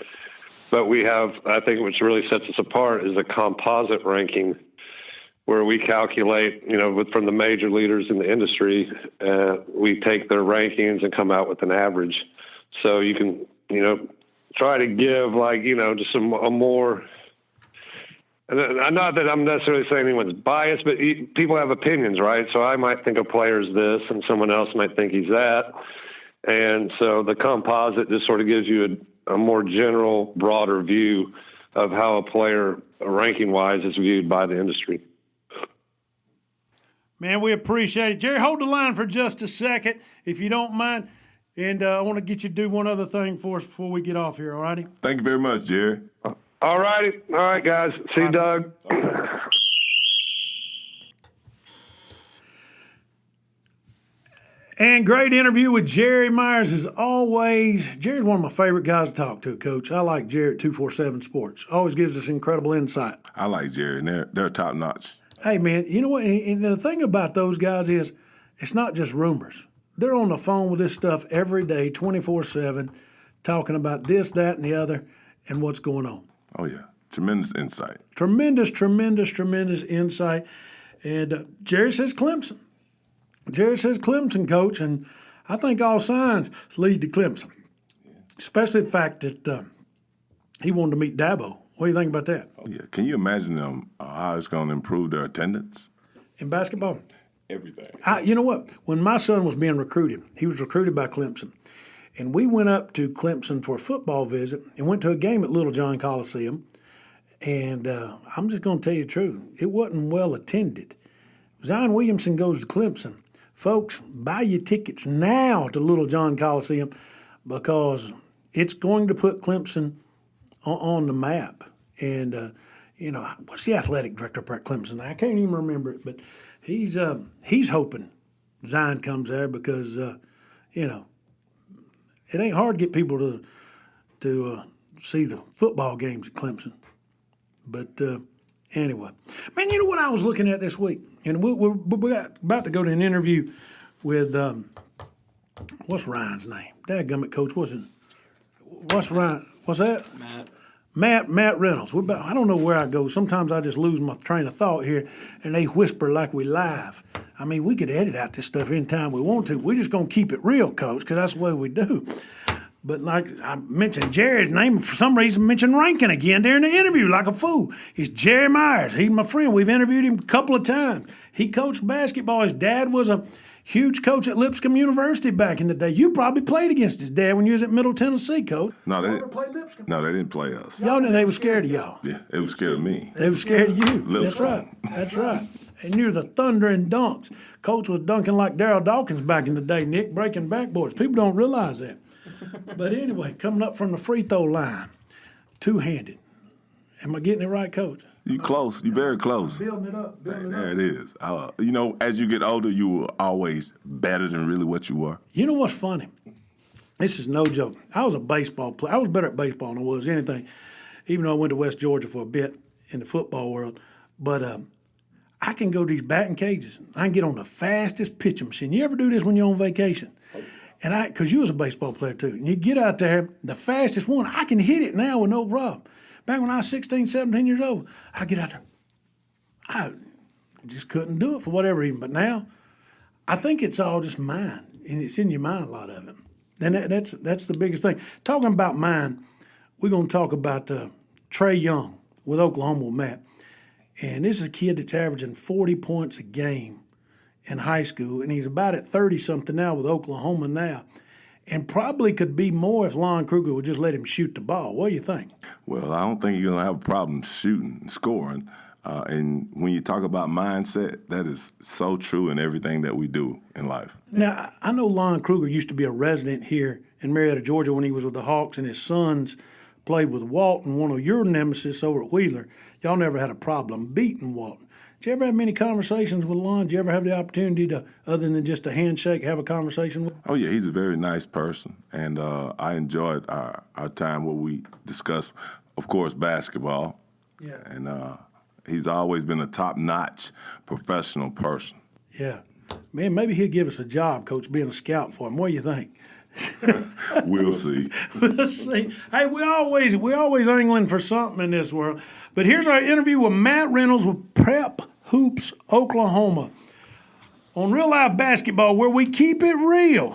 But we have, I think, which really sets us apart is a composite ranking, where we calculate, from the major leaders in the industry, we take their rankings and come out with an average. So you can, try to give just a more, not that I'm necessarily saying anyone's biased, but people have opinions, right? So I might think a player's this and someone else might think he's that. And so the composite just sort of gives you a more general, broader view of how a player, ranking-wise, is viewed by the industry. Man, we appreciate it. Jerry, hold the line for just a second, if you don't mind. And I want to get you to do one other thing for us before we get off here, all righty? Thank you very much, Jerry. All righty. All right, guys. See you, Doug. And great interview with Jerry Meyers as always. Jerry's one of my favorite guys to talk to, Coach. I like Jerry at 247 Sports. Always gives us incredible insight. I like Jerry, and they're top notch. Hey, man, you know what? And the thing about those guys is it's not just rumors. They're on the phone with this stuff every day, 24/7, talking about this, that, and the other, and what's going on. Oh, yeah. Tremendous insight. Tremendous insight. And Jerry says Clemson. Jerry says Clemson, Coach, and I think all signs lead to Clemson, especially the fact that he wanted to meet Dabo. What do you think about that? Oh, yeah. Can you imagine them how it's going to improve their attendance? In basketball? Everything. You know what? When my son was being recruited, he was recruited by Clemson. And we went up to Clemson for a football visit and went to a game at Little John Coliseum. And I'm just going to tell you the truth. It wasn't well attended. Zion Williamson goes to Clemson. Folks, buy your tickets now to Little John Coliseum because it's going to put Clemson on the map. And, what's the athletic director up at Clemson? I can't even remember it, but he's hoping Zion comes there because, it ain't hard to get people to see the football games at Clemson. But anyway, man, you know what I was looking at this week? And we're about to go to an interview with, what's Ryan's name? Dadgummit, Coach. What's Ryan? What's that? Matt Reynolds. I don't know where I go. Sometimes I just lose my train of thought here, and they whisper like we live. I mean, we could edit out this stuff anytime we want to. We're just going to keep it real, Coach, because that's the way we do. But like I mentioned Jerry's name, for some reason mentioned Rankin again during the interview like a fool. He's Jerry Meyers. He's my friend. We've interviewed him a couple of times. He coached basketball. His dad was a huge coach at Lipscomb University back in the day. You probably played against his dad when you was at Middle Tennessee, Coach. No, they didn't play us. They were scared of y'all. Yeah, they were scared of me. They were scared of you. Lipscomb. That's right. They knew the thunder and dunks. Coach was dunking like Darryl Dawkins back in the day, Nick, breaking backboards. People don't realize that. But anyway, coming up from the free throw line, two-handed. Am I getting it right, Coach? You close. You very close. Building it up. There it is. As you get older, you were always better than really what you were. You know what's funny? This is no joke. I was a baseball player. I was better at baseball than I was anything, even though I went to West Georgia for a bit in the football world. But I can go to these batting cages. I can get on the fastest pitching machine. You ever do this when you're on vacation? And because you was a baseball player too. And you get out there, the fastest one, I can hit it now with no problem. Back when I was 16, 17 years old, I get out there. I just couldn't do it for whatever reason. But now, I think it's all just mind. And it's in your mind, a lot of it. And that's the biggest thing. Talking about mind, we're going to talk about Trey Young with Oklahoma with Matt. And this is a kid that's averaging 40 points a game in high school, and he's about at 30-something now with Oklahoma now, and probably could be more if Lon Kruger would just let him shoot the ball. What do you think? Well, I don't think you're going to have a problem shooting and scoring. And when you talk about mindset, that is so true in everything that we do in life. Now, I know Lon Kruger used to be a resident here in Marietta, Georgia when he was with the Hawks, and his sons played with Walton, one of your nemesis over at Wheeler. Y'all never had a problem beating Walton. Did you ever have many conversations with Lon? Did you ever have the opportunity to, other than just a handshake, have a conversation with him? Oh, yeah, he's a very nice person. And I enjoyed our time where we discussed, of course, basketball. Yeah. And he's always been a top-notch professional person. Yeah. Man, maybe he'll give us a job, Coach, being a scout for him. What do you think? We'll see. We'll see. Hey, we always angling for something in this world. But here's our interview with Matt Reynolds with Prep Hoops, Oklahoma, on Real Life Basketball, where we keep it real.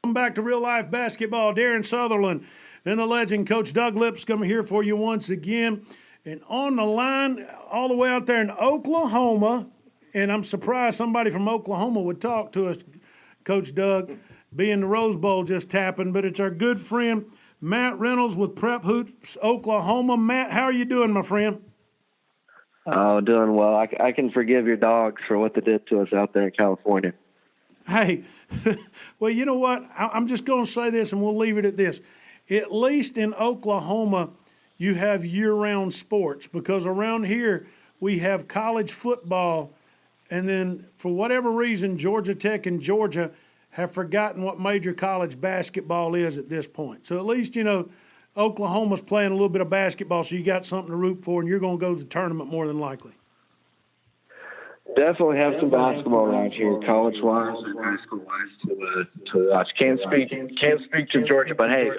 Welcome back to Real Life Basketball. Darren Sutherland and the legend, Coach Doug Lipscomb, here for you once again. And on the line, all the way out there in Oklahoma, and I'm surprised somebody from Oklahoma would talk to us, Coach Doug, being the Rose Bowl just happened, but it's our good friend Matt Reynolds with Prep Hoops, Oklahoma. Matt, how are you doing, my friend? Oh, doing well. I can forgive your dogs for what they did to us out there in California. Hey, well, you know what? I'm just going to say this, and we'll leave it at this. at least in Oklahoma, you have year-round sports, because around here we have college football, and then for whatever reason, Georgia Tech and Georgia have forgotten what major college basketball is at this point. So at least, Oklahoma's playing a little bit of basketball, so you got something to root for, and you're going to go to the tournament more than likely. Definitely have some basketball around here, college-wise and high school-wise, to watch. Can't speak to Georgia, but hey,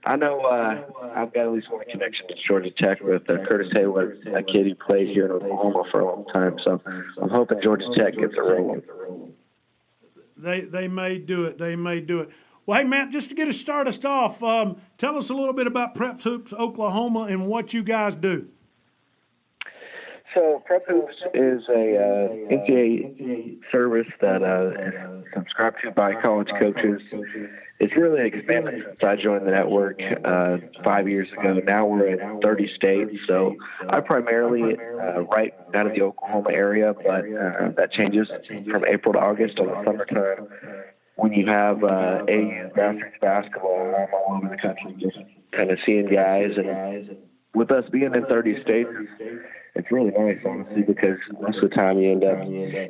I know I've got at least one connection to Georgia Tech with Curtis Hayward, a kid who played here in Oklahoma for a long time. So I'm hoping Georgia Tech gets a rolling. They may do it. They may do it. Well, hey, Matt, just to start us off, tell us a little bit about Preps Hoops Oklahoma and what you guys do. So Prep Hoops is a NCAA service that is subscribed to by college coaches. It's really expanded since I joined the network 5 years ago. Now we're in 30 states. So I primarily write out of the Oklahoma area, but that changes from April to August over the summertime when you have AU grassroots basketball all over the country, just kind of seeing guys. And with us being in 30 states, it's really nice, honestly, because most of the time you end up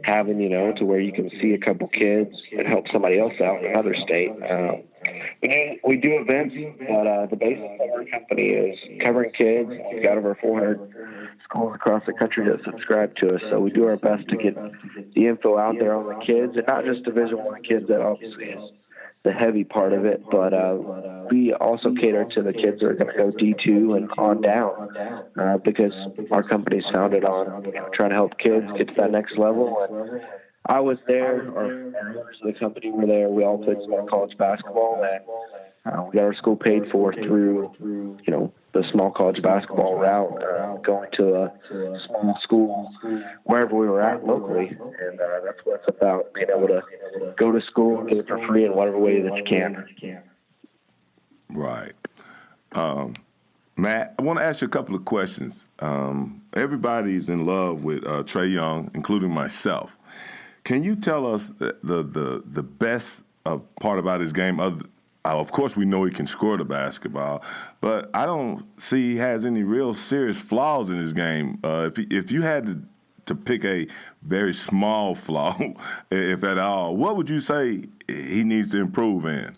having, to where you can see a couple kids and help somebody else out in another state. We do events, but the basis of our company is covering kids. We've got over 400 schools across the country that subscribe to us, so we do our best to get the info out there on the kids, and not just Division I kids. That obviously is the heavy part of it, but we also cater to the kids that are going to go D2 and on down, because our company's founded on trying to help kids get to that next level. And I was there, our members of the company were there. We all played small college basketball, and we got our school paid for through the small college basketball route, going to a small school wherever we were at locally. And that's what it's about, being able to go to school and get it for free in whatever way that you can. Right. Matt, I want to ask you a couple of questions. Everybody's in love with Trae Young, including myself. Can you tell us the best part about his game? Of course, we know he can score the basketball, but I don't see he has any real serious flaws in his game. If you had to pick a very small flaw, if at all, what would you say he needs to improve in?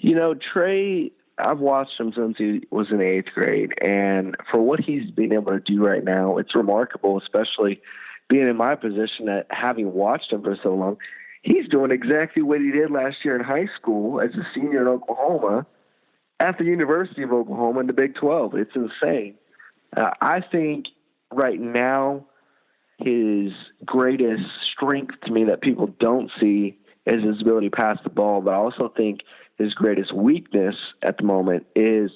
Trae, I've watched him since he was in 8th grade, and for what he's been able to do right now, it's remarkable, especially being in my position at having watched him for so long. He's doing exactly what he did last year in high school as a senior in Oklahoma at the University of Oklahoma in the Big 12. It's insane. I think right now his greatest strength to me that people don't see is his ability to pass the ball, but I also think his greatest weakness at the moment is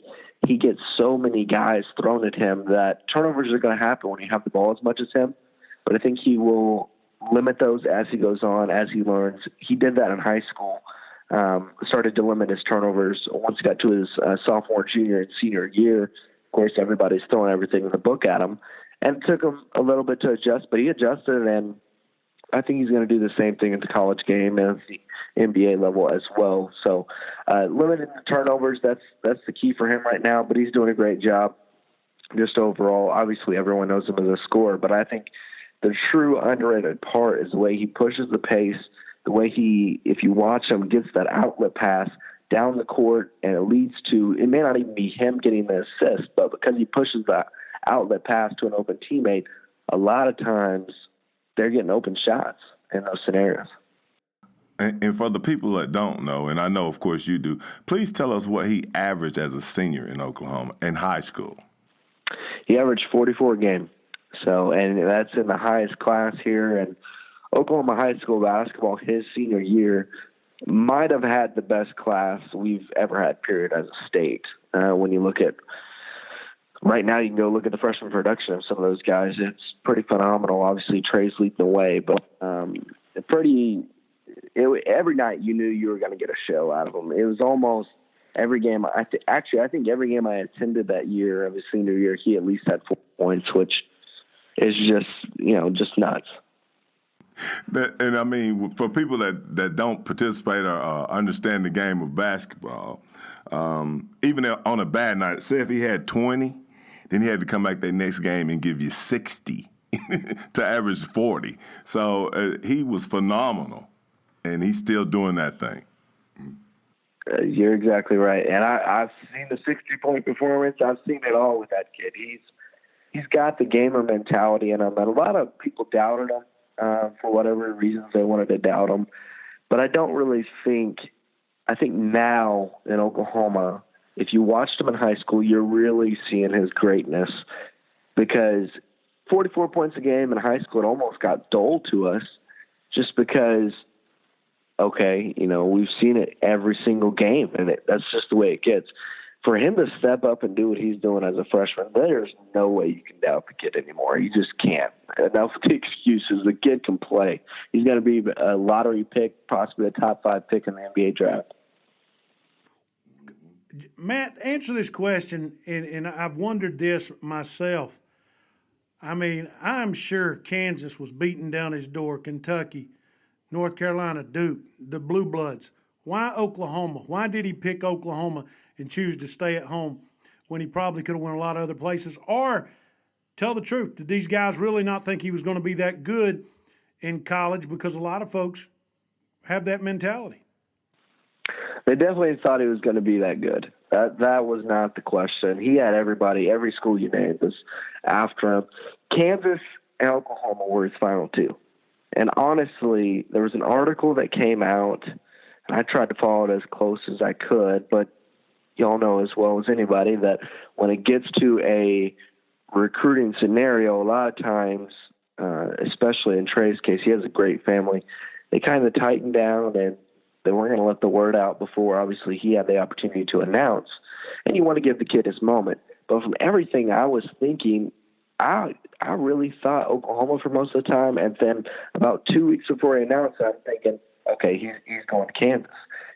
he gets so many guys thrown at him that turnovers are going to happen when you have the ball as much as him. But I think he will limit those as he goes on, as he learns. He did that in high school, started to limit his turnovers once he got to his sophomore, junior, and senior year. Of course, everybody's throwing everything in the book at him. And it took him a little bit to adjust, but he adjusted, and I think he's going to do the same thing at the college game and the NBA level as well. So limiting the turnovers, that's the key for him right now, but he's doing a great job just overall. Obviously, everyone knows him as a scorer, but I think the true underrated part is the way he pushes the pace, the way he, if you watch him, gets that outlet pass down the court, and it leads to, it may not even be him getting the assist, but because he pushes the outlet pass to an open teammate, a lot of times they're getting open shots in those scenarios. And for the people that don't know, and I know, of course, you do, please tell us what he averaged as a senior in Oklahoma in high school. He averaged 44 a game. So, and that's in the highest class here. And Oklahoma high school basketball, his senior year, might have had the best class we've ever had, period, as a state. When you look at right now, you can go look at the freshman production of some of those guys. It's pretty phenomenal. Obviously, Trae's leading the way, but every night you knew you were going to get a show out of him. It was almost every game. I think every game I attended that year of his senior year, he at least had 4 points, which is just nuts. And I mean, for people that don't participate or understand the game of basketball, even on a bad night, say if he had 20, then he had to come back that next game and give you 60 to average 40. So he was phenomenal, and he's still doing that thing. You're exactly right. And I've seen the 60-point performance. I've seen it all with that kid. He's got the gamer mentality in him, and a lot of people doubted him for whatever reasons they wanted to doubt him. But I don't really think – I think now in Oklahoma, if you watched him in high school, you're really seeing his greatness, because 44 points a game in high school, it almost got dull to us just because – okay, we've seen it every single game, and that's just the way it gets. For him to step up and do what he's doing as a freshman, there's no way you can doubt the kid anymore. You just can't. Enough of the excuses. The kid can play. He's going to be a lottery pick, possibly a top 5 pick in the NBA draft. Matt, answer this question, and I've wondered this myself. I mean, I'm sure Kansas was beating down his door, Kentucky, North Carolina, Duke, the Blue Bloods. Why Oklahoma? Why did he pick Oklahoma and choose to stay at home when he probably could have went a lot of other places? Or tell the truth, did these guys really not think he was going to be that good in college? Because a lot of folks have that mentality. They definitely thought he was going to be that good. That was not the question. He had everybody, every school you named was after him. Kansas and Oklahoma were his final two. And honestly, there was an article that came out, and I tried to follow it as close as I could, but y'all know as well as anybody that when it gets to a recruiting scenario, a lot of times, especially in Trey's case, he has a great family, they kind of tightened down, and they weren't going to let the word out before, obviously, he had the opportunity to announce. And you want to give the kid his moment. But from everything I was thinking, I really thought Oklahoma for most of the time, and then about 2 weeks before he announced it, I'm thinking, okay, he's going to Kansas,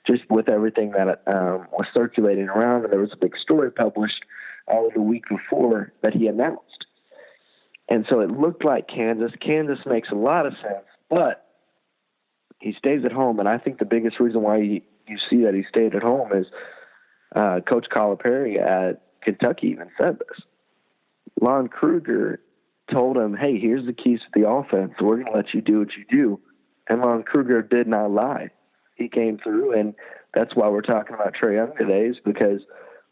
just with everything that was circulating around, and there was a big story published the week before that he announced. And so it looked like Kansas. Kansas makes a lot of sense, but he stays at home, and I think the biggest reason why you see that he stayed at home is Coach Calipari at Kentucky even said this. Lon Kruger told him, hey, here's the keys to the offense. We're going to let you do what you do. And Lon Kruger did not lie. He came through, and that's why we're talking about Trae Young today, is because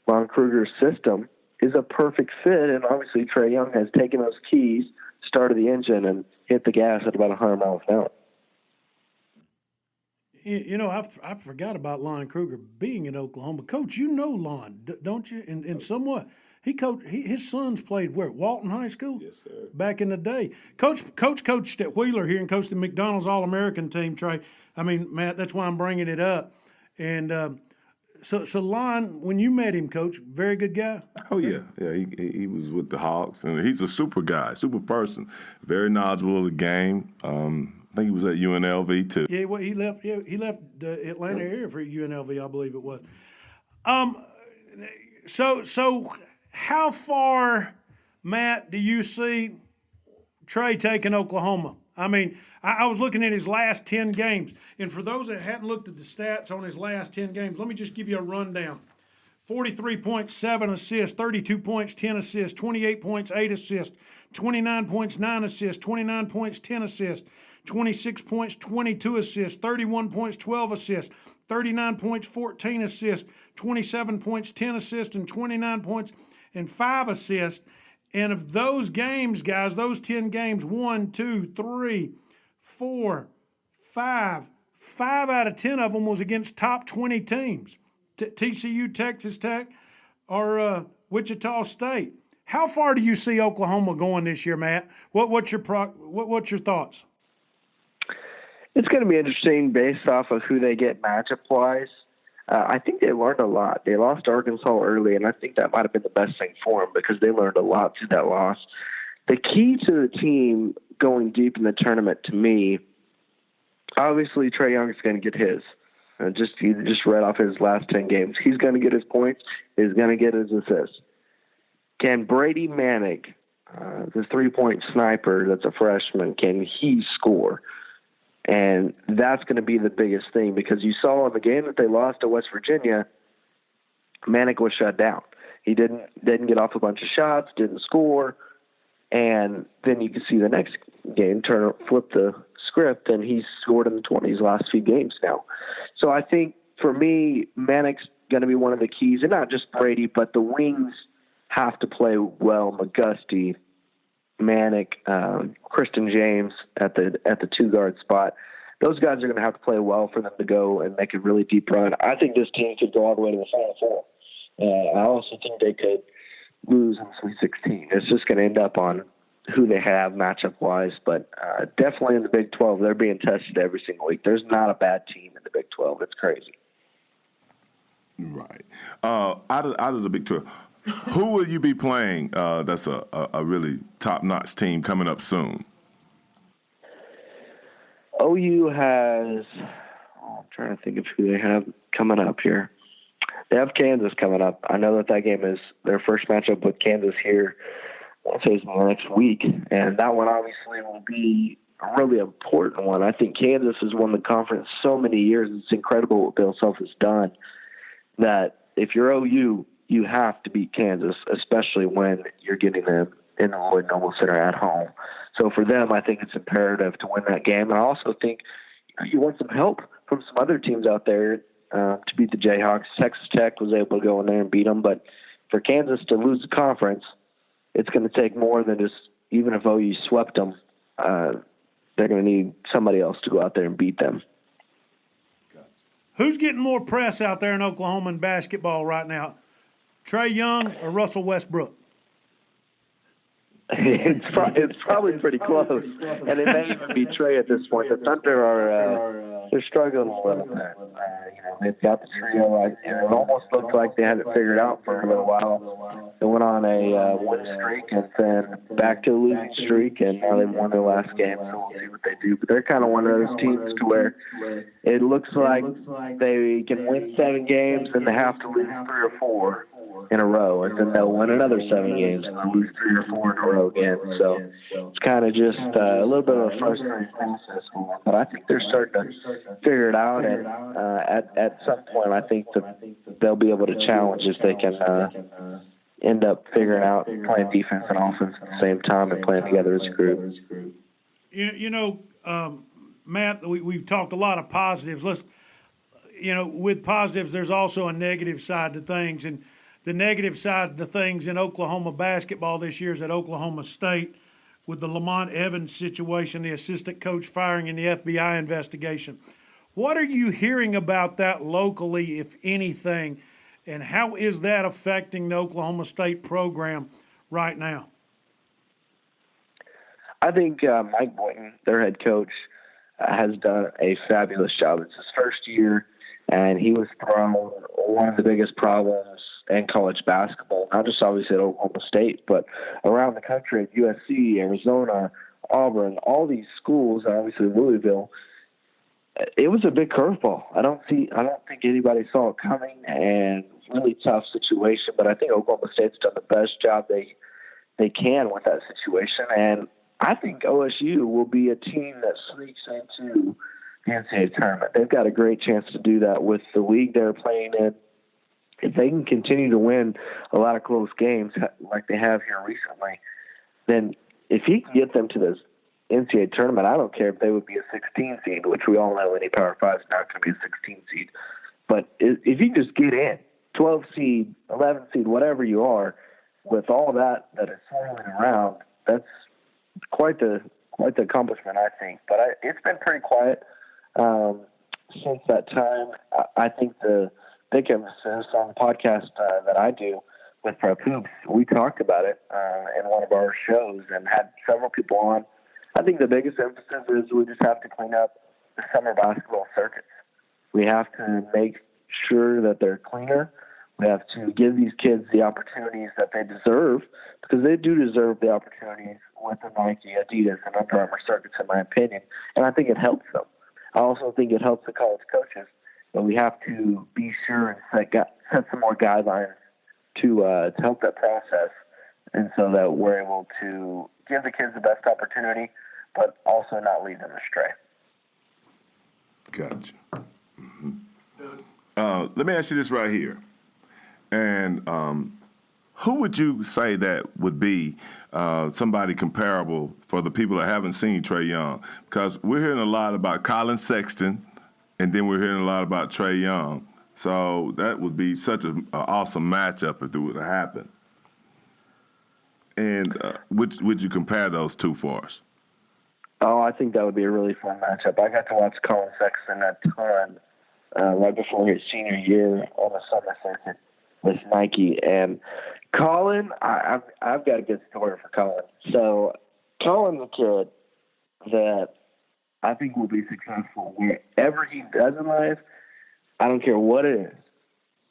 Lon Kruger's system is a perfect fit, and obviously Trae Young has taken those keys, started the engine, and hit the gas at about 100 miles an hour. I forgot about Lon Kruger being in Oklahoma. Coach, you know Lon, don't you? And somewhat. His sons played where? Walton High School? Yes, sir. Back in the day. Coach coached at Wheeler here and coached the McDonald's All-American team, Trey. I mean, Matt, that's why I'm bringing it up. And so Lon, when you met him, Coach, very good guy? Oh, yeah. Yeah, he was with the Hawks, and he's a super guy, super person, very knowledgeable of the game. I think he was at UNLV, too. Yeah, well, he left the Atlanta area for UNLV, I believe it was. So how far, Matt, do you see Trae taking Oklahoma? I mean, I was looking at his last 10 games, and for those that hadn't looked at the stats on his last 10 games, let me just give you a rundown. 43 points, 7 assists, 32 points, 10 assists, 28 points, 8 assists, 29 points, 9 assists, 29 points, 10 assists, 26 points, 22 assists, 31 points, 12 assists, 39 points, 14 assists, 27 points, 10 assists, and 29 points and 5 assists. And of those games, guys, those 10 games, 1, 2, 3, 4, 5 out of 10 of them was against top 20 teams. TCU, Texas Tech, or Wichita State. How far do you see Oklahoma going this year, Matt? What's your thoughts? It's going to be interesting based off of who they get matchup-wise. I think they learned a lot. They lost Arkansas early, and I think that might have been the best thing for them because they learned a lot through that loss. The key to the team going deep in the tournament, to me, obviously Trae Young is going to get his. You just read off his last 10 games. He's going to get his points. He's going to get his assists. Can Brady Manick, the three-point sniper that's a freshman, can he score? And that's going to be the biggest thing, because you saw in the game that they lost to West Virginia, Manic was shut down. He didn't get off a bunch of shots, didn't score, and then you can see the next game flip the script, and he's scored in the 20s last few games now. So I think for me, Manic's going to be one of the keys, and not just Brady, but the wings have to play well. McGusty, Manic, Kristen James at the 2-guard spot. Those guys are going to have to play well for them to go and make a really deep run. I think this team could go all the way to the Final Four. I also think they could lose in Sweet 16. It's just going to end up on who they have matchup-wise, but definitely in the Big 12, they're being tested every single week. There's not a bad team in the Big 12. It's crazy. Right. Out of the Big 12, who will you be playing that's a really top-notch team coming up soon? OU has I'm trying to think of who they have coming up here. They have Kansas coming up. I know that game is their first matchup with Kansas here. I'll say it's next week, and that one obviously will be a really important one. I think Kansas has won the conference so many years. It's incredible what Bill Self has done, that if you're OU, you have to beat Kansas, especially when you're getting them in the Lloyd Noble Center at home. So for them, I think it's imperative to win that game. And I also think you want some help from some other teams out there to beat the Jayhawks. Texas Tech was able to go in there and beat them, but for Kansas to lose the conference, it's going to take more than just, even if OU swept them, they're going to need somebody else to go out there and beat them. Who's getting more press out there in Oklahoma in basketball right now, Trae Young or Russell Westbrook? It's probably pretty close, and it may even be Trae at this point. The Thunder are they're struggling a little bit. They've got the trio. It almost looked like they had it figured out for a little while. They went on a win streak and then back to a losing streak, and now they've won their last game. So we'll see what they do. But they're kind of one of those teams to where it looks like they can win 7 games and they have to lose 3 or 4 in a row, and then they'll win another 7 games and they'll lose 3 or 4 in a row again. So it's kind of just a little bit of a frustrating process for them. But I think they're starting to figure it out, and at some point I think that they'll be able to challenge if they can end up figuring out playing defense and offense at the same time and playing together as a group. Matt, we've talked a lot of positives. With positives, there's also a negative side to things, and the negative side to things in Oklahoma basketball this year is at Oklahoma State with the Lamont Evans situation, the assistant coach firing, and the FBI investigation. What are you hearing about that locally, if anything, and how is that affecting the Oklahoma State program right now? I think Mike Boynton, their head coach, has done a fabulous job. It's his first year, and he was thrown one of the biggest problems in college basketball, not just obviously at Oklahoma State, but around the country at USC, Arizona, Auburn, all these schools, and obviously Louisville. It was a big curveball. I don't think anybody saw it coming, and really tough situation, but I think Oklahoma State's done the best job they can with that situation, and I think OSU will be a team that sneaks into the NCAA tournament. They've got a great chance to do that with the league they're playing in. If they can continue to win a lot of close games like they have here recently, then if he can get them to this NCAA tournament, I don't care if they would be a 16 seed, which we all know any Power 5 is not going to be a 16 seed. But if you just get in, 12 seed, 11 seed, whatever you are, with all that is swirling around, that's quite the accomplishment, I think. But it's been pretty quiet since that time. I think the big emphasis on the podcast that I do with Prep Hoops, we talked about it in one of our shows and had several people on. I think the biggest emphasis is we just have to clean up the summer basketball circuits. We have to make sure that they're cleaner. We have to give these kids the opportunities that they deserve, because they do deserve the opportunities with the Nike, Adidas, and Under Armour circuits, in my opinion. And I think it helps them. I also think it helps the college coaches. But we have to be sure and set some more guidelines to help that process, and so that we're able to give the kids the best opportunity, but also not lead them astray. Gotcha. Mm-hmm. Let me ask you this right here. And who would you say that would be somebody comparable for the people that haven't seen Trae Young? Because we're hearing a lot about Colin Sexton, and then we're hearing a lot about Trae Young. So that would be such an awesome matchup if it would happen. And would you compare those two for us? Oh, I think that would be a really fun matchup. I got to watch Colin Sexton a ton right before his senior year on the summer circuit with Nike. And Colin, I've got a good story for Colin. So Colin's a kid that I think will be successful wherever he does in life. I don't care what it is.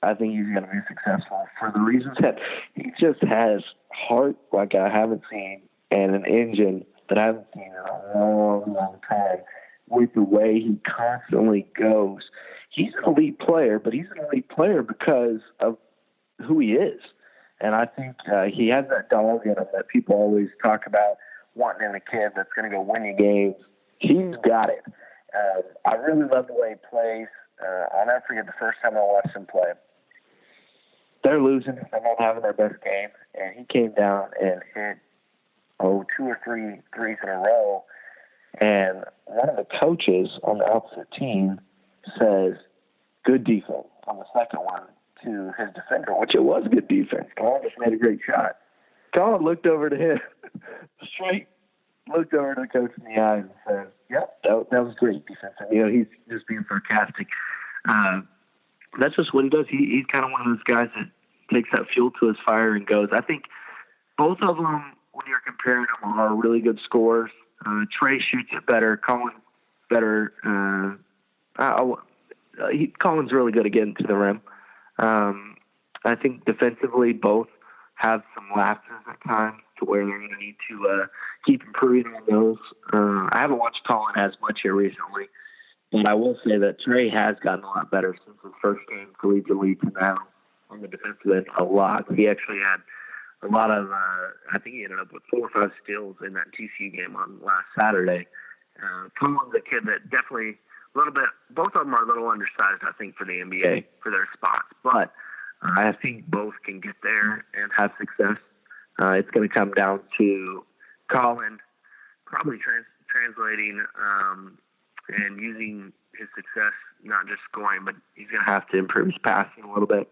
I think he's going to be successful for the reasons that he just has heart like I haven't seen and an engine that I haven't seen in a long, long time with the way he constantly goes. He's an elite player, but he's an elite player because of who he is. And I think he has that dog in him that people always talk about, wanting in a kid that's going to go win you games. He's got it. I really love the way he plays. I'll never forget the first time I watched him play. They're losing. They're not having their best game. And he came down and hit, 2 or 3 threes in a row. And one of the coaches on the opposite team says, good defense on the second one to his defender, which it was good defense. Colin just made a great shot. Colin looked over to him, straight looked over to the coach in the eye and said, yep, that was great defense. And, he's just being sarcastic. That's just what he does. He's kind of one of those guys that takes that fuel to his fire and goes. I think both of them, when you're comparing them, are really good scorers. Trae shoots it better. Colin's better. Colin's really good at getting to the rim. I think defensively, both have some lapses at times to where they're going to need to keep improving on those. I haven't watched Colin as much here recently, but I will say that Trae has gotten a lot better since his first game collegiately to now on the defensive end a lot. He actually had a lot of, I think he ended up with 4 or 5 steals in that TCU game on last Saturday. Colin's a kid that definitely a little bit, both of them are a little undersized, I think, for the NBA, for their spots. But I think both can get there and have success. It's going to come down to Colin probably translating and using his success, not just scoring, but he's going to have to improve his passing a little bit.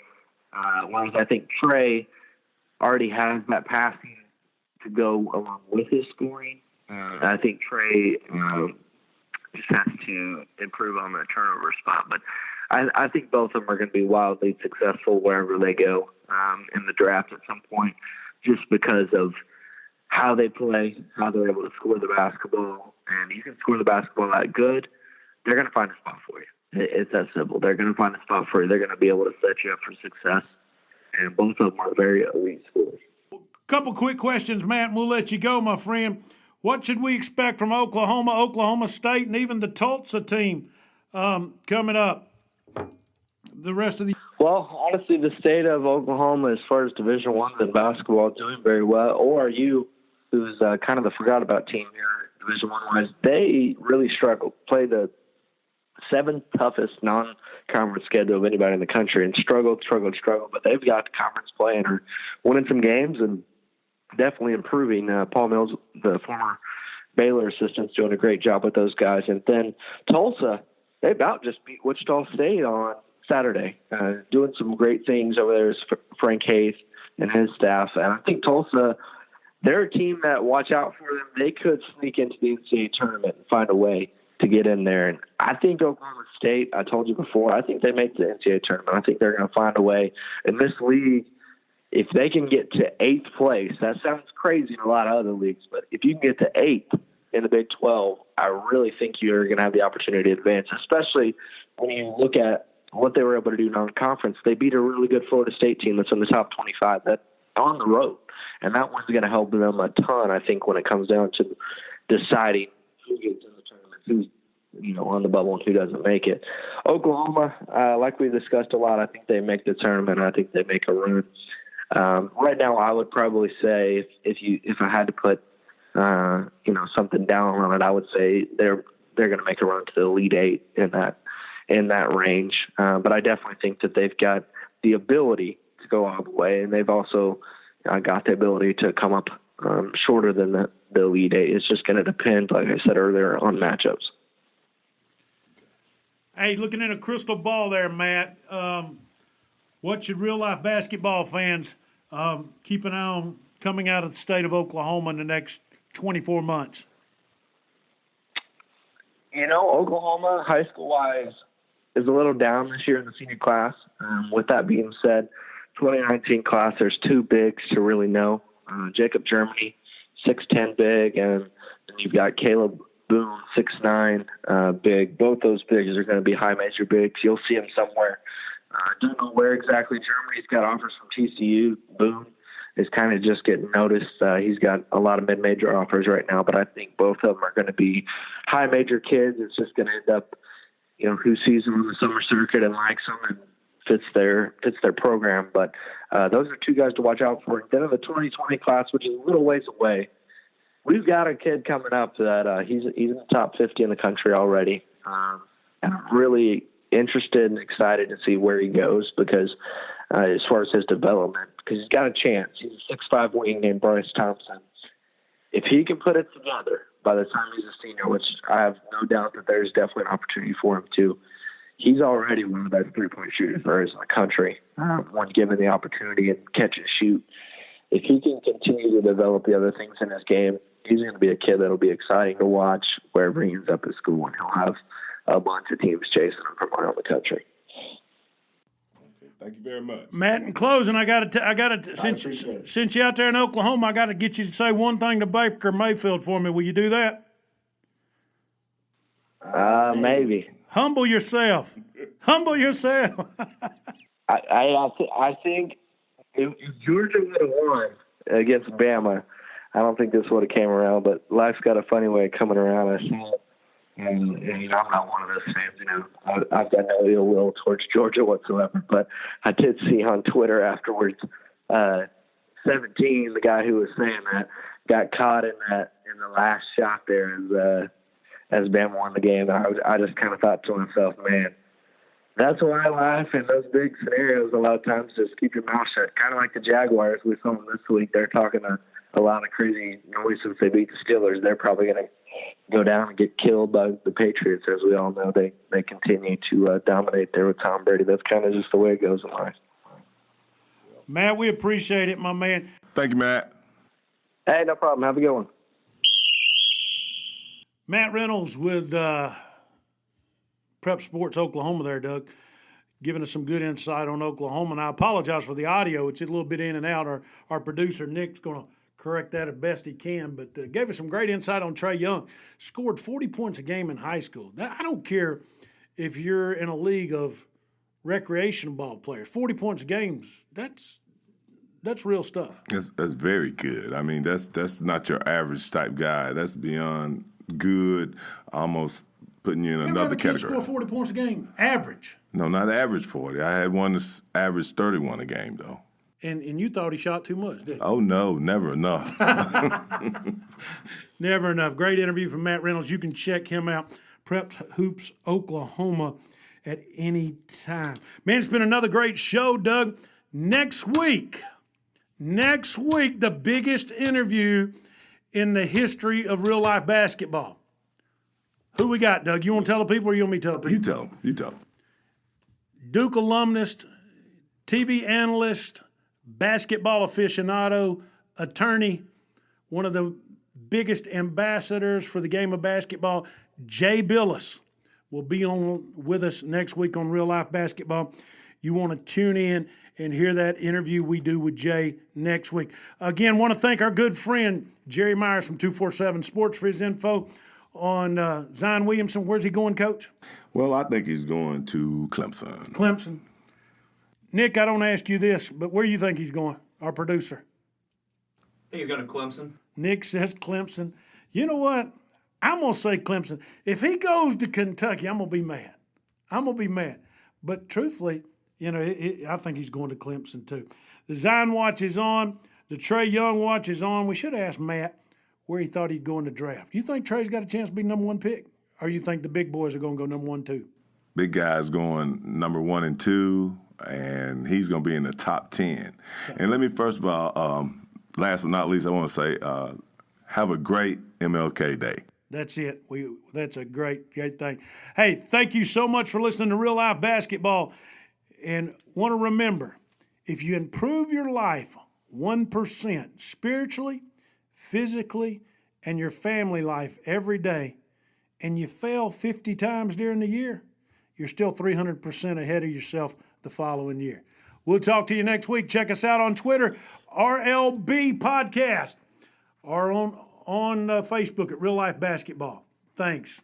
Whereas I think Trae already has that passing to go along with his scoring. I think Trae just has to improve on the turnover spot. But I think both of them are going to be wildly successful wherever they go in the draft at some point, just because of how they play, how they're able to score the basketball. And you can score the basketball that good, they're going to find a spot for you. It's that simple. They're going to find a spot for you. They're going to be able to set you up for success. And both of them are very elite scorers. Couple quick questions, Matt, and we'll let you go, my friend. What should we expect from Oklahoma, Oklahoma State, and even the Tulsa team coming up the rest of the year? Well, honestly, the state of Oklahoma, as far as Division I in basketball, doing very well. ORU, who's kind of the forgot-about team here, Division I-wise, they really struggled. Played the 7th toughest non-conference schedule of anybody in the country and struggled. But they've got the conference play and are winning some games and definitely improving. Paul Mills, the former Baylor assistant, is doing a great job with those guys. And then Tulsa, they about just beat Wichita State on Saturday, doing some great things over there is Frank Haith and his staff. And I think Tulsa, they're a team that, watch out for them. They could sneak into the NCAA tournament and find a way to get in there. And I think Oklahoma State, I told you before, I think they make the NCAA tournament. I think they're going to find a way. In this league, if they can get to 8th place, that sounds crazy in a lot of other leagues, but if you can get to 8th in the Big 12, I really think you're going to have the opportunity to advance, especially when you look at what they were able to do non-conference. They beat a really good Florida State team that's in the top 25 that on the road, and that one's going to help them a ton, I think, when it comes down to deciding who gets in the tournament, who's on the bubble and who doesn't make it. Oklahoma, like we discussed a lot, I think they make the tournament. I think they make a run. Right now, I would probably say if I had to put something down on it, I would say they're they're going to make a run to the Elite Eight in that range. But I definitely think that they've got the ability to go all the way, and they've also got the ability to come up shorter than the Elite Eight. It's just going to depend, like I said earlier, on matchups. Hey, looking in a crystal ball there, Matt, what should real-life basketball fans keep an eye on coming out of the state of Oklahoma in the next 24 months? Oklahoma, high school-wise, is a little down this year in the senior class. With that being said, 2019 class, there's two bigs to really know. Jacob Germany, 6'10" big, and then you've got Caleb Boone, 6'9" big. Both those bigs are going to be high major bigs. You'll see them somewhere. I don't know where exactly. Germany's got offers from TCU. Boone is kind of just getting noticed. He's got a lot of mid-major offers right now, but I think both of them are going to be high major kids. It's just going to end up, who sees them on the summer circuit and likes them and fits their program. But those are two guys to watch out for. Then in the 2020 class, which is a little ways away, we've got a kid coming up that he's in the top 50 in the country already. And I'm really interested and excited to see where he goes because as far as his development, because he's got a chance. He's a 6'5" wing named Bryce Thompson. If he can put it together by the time he's a senior, which I have no doubt that there's definitely an opportunity for him to, he's already one of the best three-point shooters there is in the country when given the opportunity and catch and shoot. If he can continue to develop the other things in his game, he's going to be a kid that'll be exciting to watch wherever he ends up at school, and he'll have a bunch of teams chasing him from around the country. Okay, thank you very much, Matt. In closing, since you're out there in Oklahoma, I got to get you to say one thing to Baker Mayfield for me. Will you do that? Maybe. Humble yourself. Humble yourself. I think if Georgia would have won against Bama, I don't think this would have came around. But life's got a funny way of coming around. I see it. And I'm not one of those fans, I've got no ill will towards Georgia whatsoever. But I did see on Twitter afterwards, 17, the guy who was saying that, got caught in the last shot there as Bama won the game. I just kind of thought to myself, man, that's why I laugh in those big scenarios. A lot of times, just keep your mouth shut. Kind of like the Jaguars. We saw them this week. They're talking a lot of crazy noise since they beat the Steelers. They're probably going to go down and get killed by the Patriots. As we all know, they continue to dominate there with Tom Brady. That's kind of just the way it goes in life. Matt, we appreciate it, my man. Thank you, Matt. Hey, no problem. Have a good one. Matt Reynolds with Prep Sports Oklahoma there, Doug, giving us some good insight on Oklahoma. And I apologize for the audio. It's a little bit in and out. Our producer, Nick's going to correct that as best he can, but gave us some great insight on Trae Young. Scored 40 points a game in high school. Now, I don't care if you're in a league of recreation ball players. 40 points a game, that's real stuff. That's very good. I mean, that's not your average type guy. That's beyond good, almost putting you in another category. Score 40 points a game, average. No, not average 40. I had one that's average 31 a game, though. And you thought he shot too much, didn't you? Oh, no, never enough. Never enough. Great interview from Matt Reynolds. You can check him out, Prep Hoops Oklahoma, at any time. Man, it's been another great show, Doug. Next week, the biggest interview in the history of real-life basketball. Who we got, Doug? You want to tell the people or you want me to tell the people? You tell them. Duke alumnus, TV analyst, basketball aficionado, attorney, one of the biggest ambassadors for the game of basketball, Jay Billis, will be on with us next week on Real Life Basketball. You want to tune in and hear that interview we do with Jay next week. Again, want to thank our good friend Jerry Meyers from 247 Sports for his info on Zion Williamson. Where's he going, Coach? Well, I think he's going to Clemson. Clemson. Nick, I don't ask you this, but where do you think he's going, our producer? I think he's going to Clemson. Nick says Clemson. You know what? I'm going to say Clemson. If he goes to Kentucky, I'm going to be mad. But truthfully, I think he's going to Clemson too. The Zion watch is on. The Trae Young watch is on. We should have asked Matt where he thought he'd go in the draft. You think Trae's got a chance to be number one pick? or you think the big boys are going to go number 1, 2? Big guy's going number 1 and 2, and he's going to be in the top 10. And let me first of all, last but not least, I want to say, have a great MLK Day. That's it. That's a great thing. Hey, thank you so much for listening to Real Life Basketball. And want to remember, if you improve your life 1% spiritually, physically, and your family life every day, and you fail 50 times during the year, you're still 300% ahead of yourself the following year. We'll talk to you next week. Check us out on Twitter, RLB Podcast, or on Facebook at Real Life Basketball. Thanks.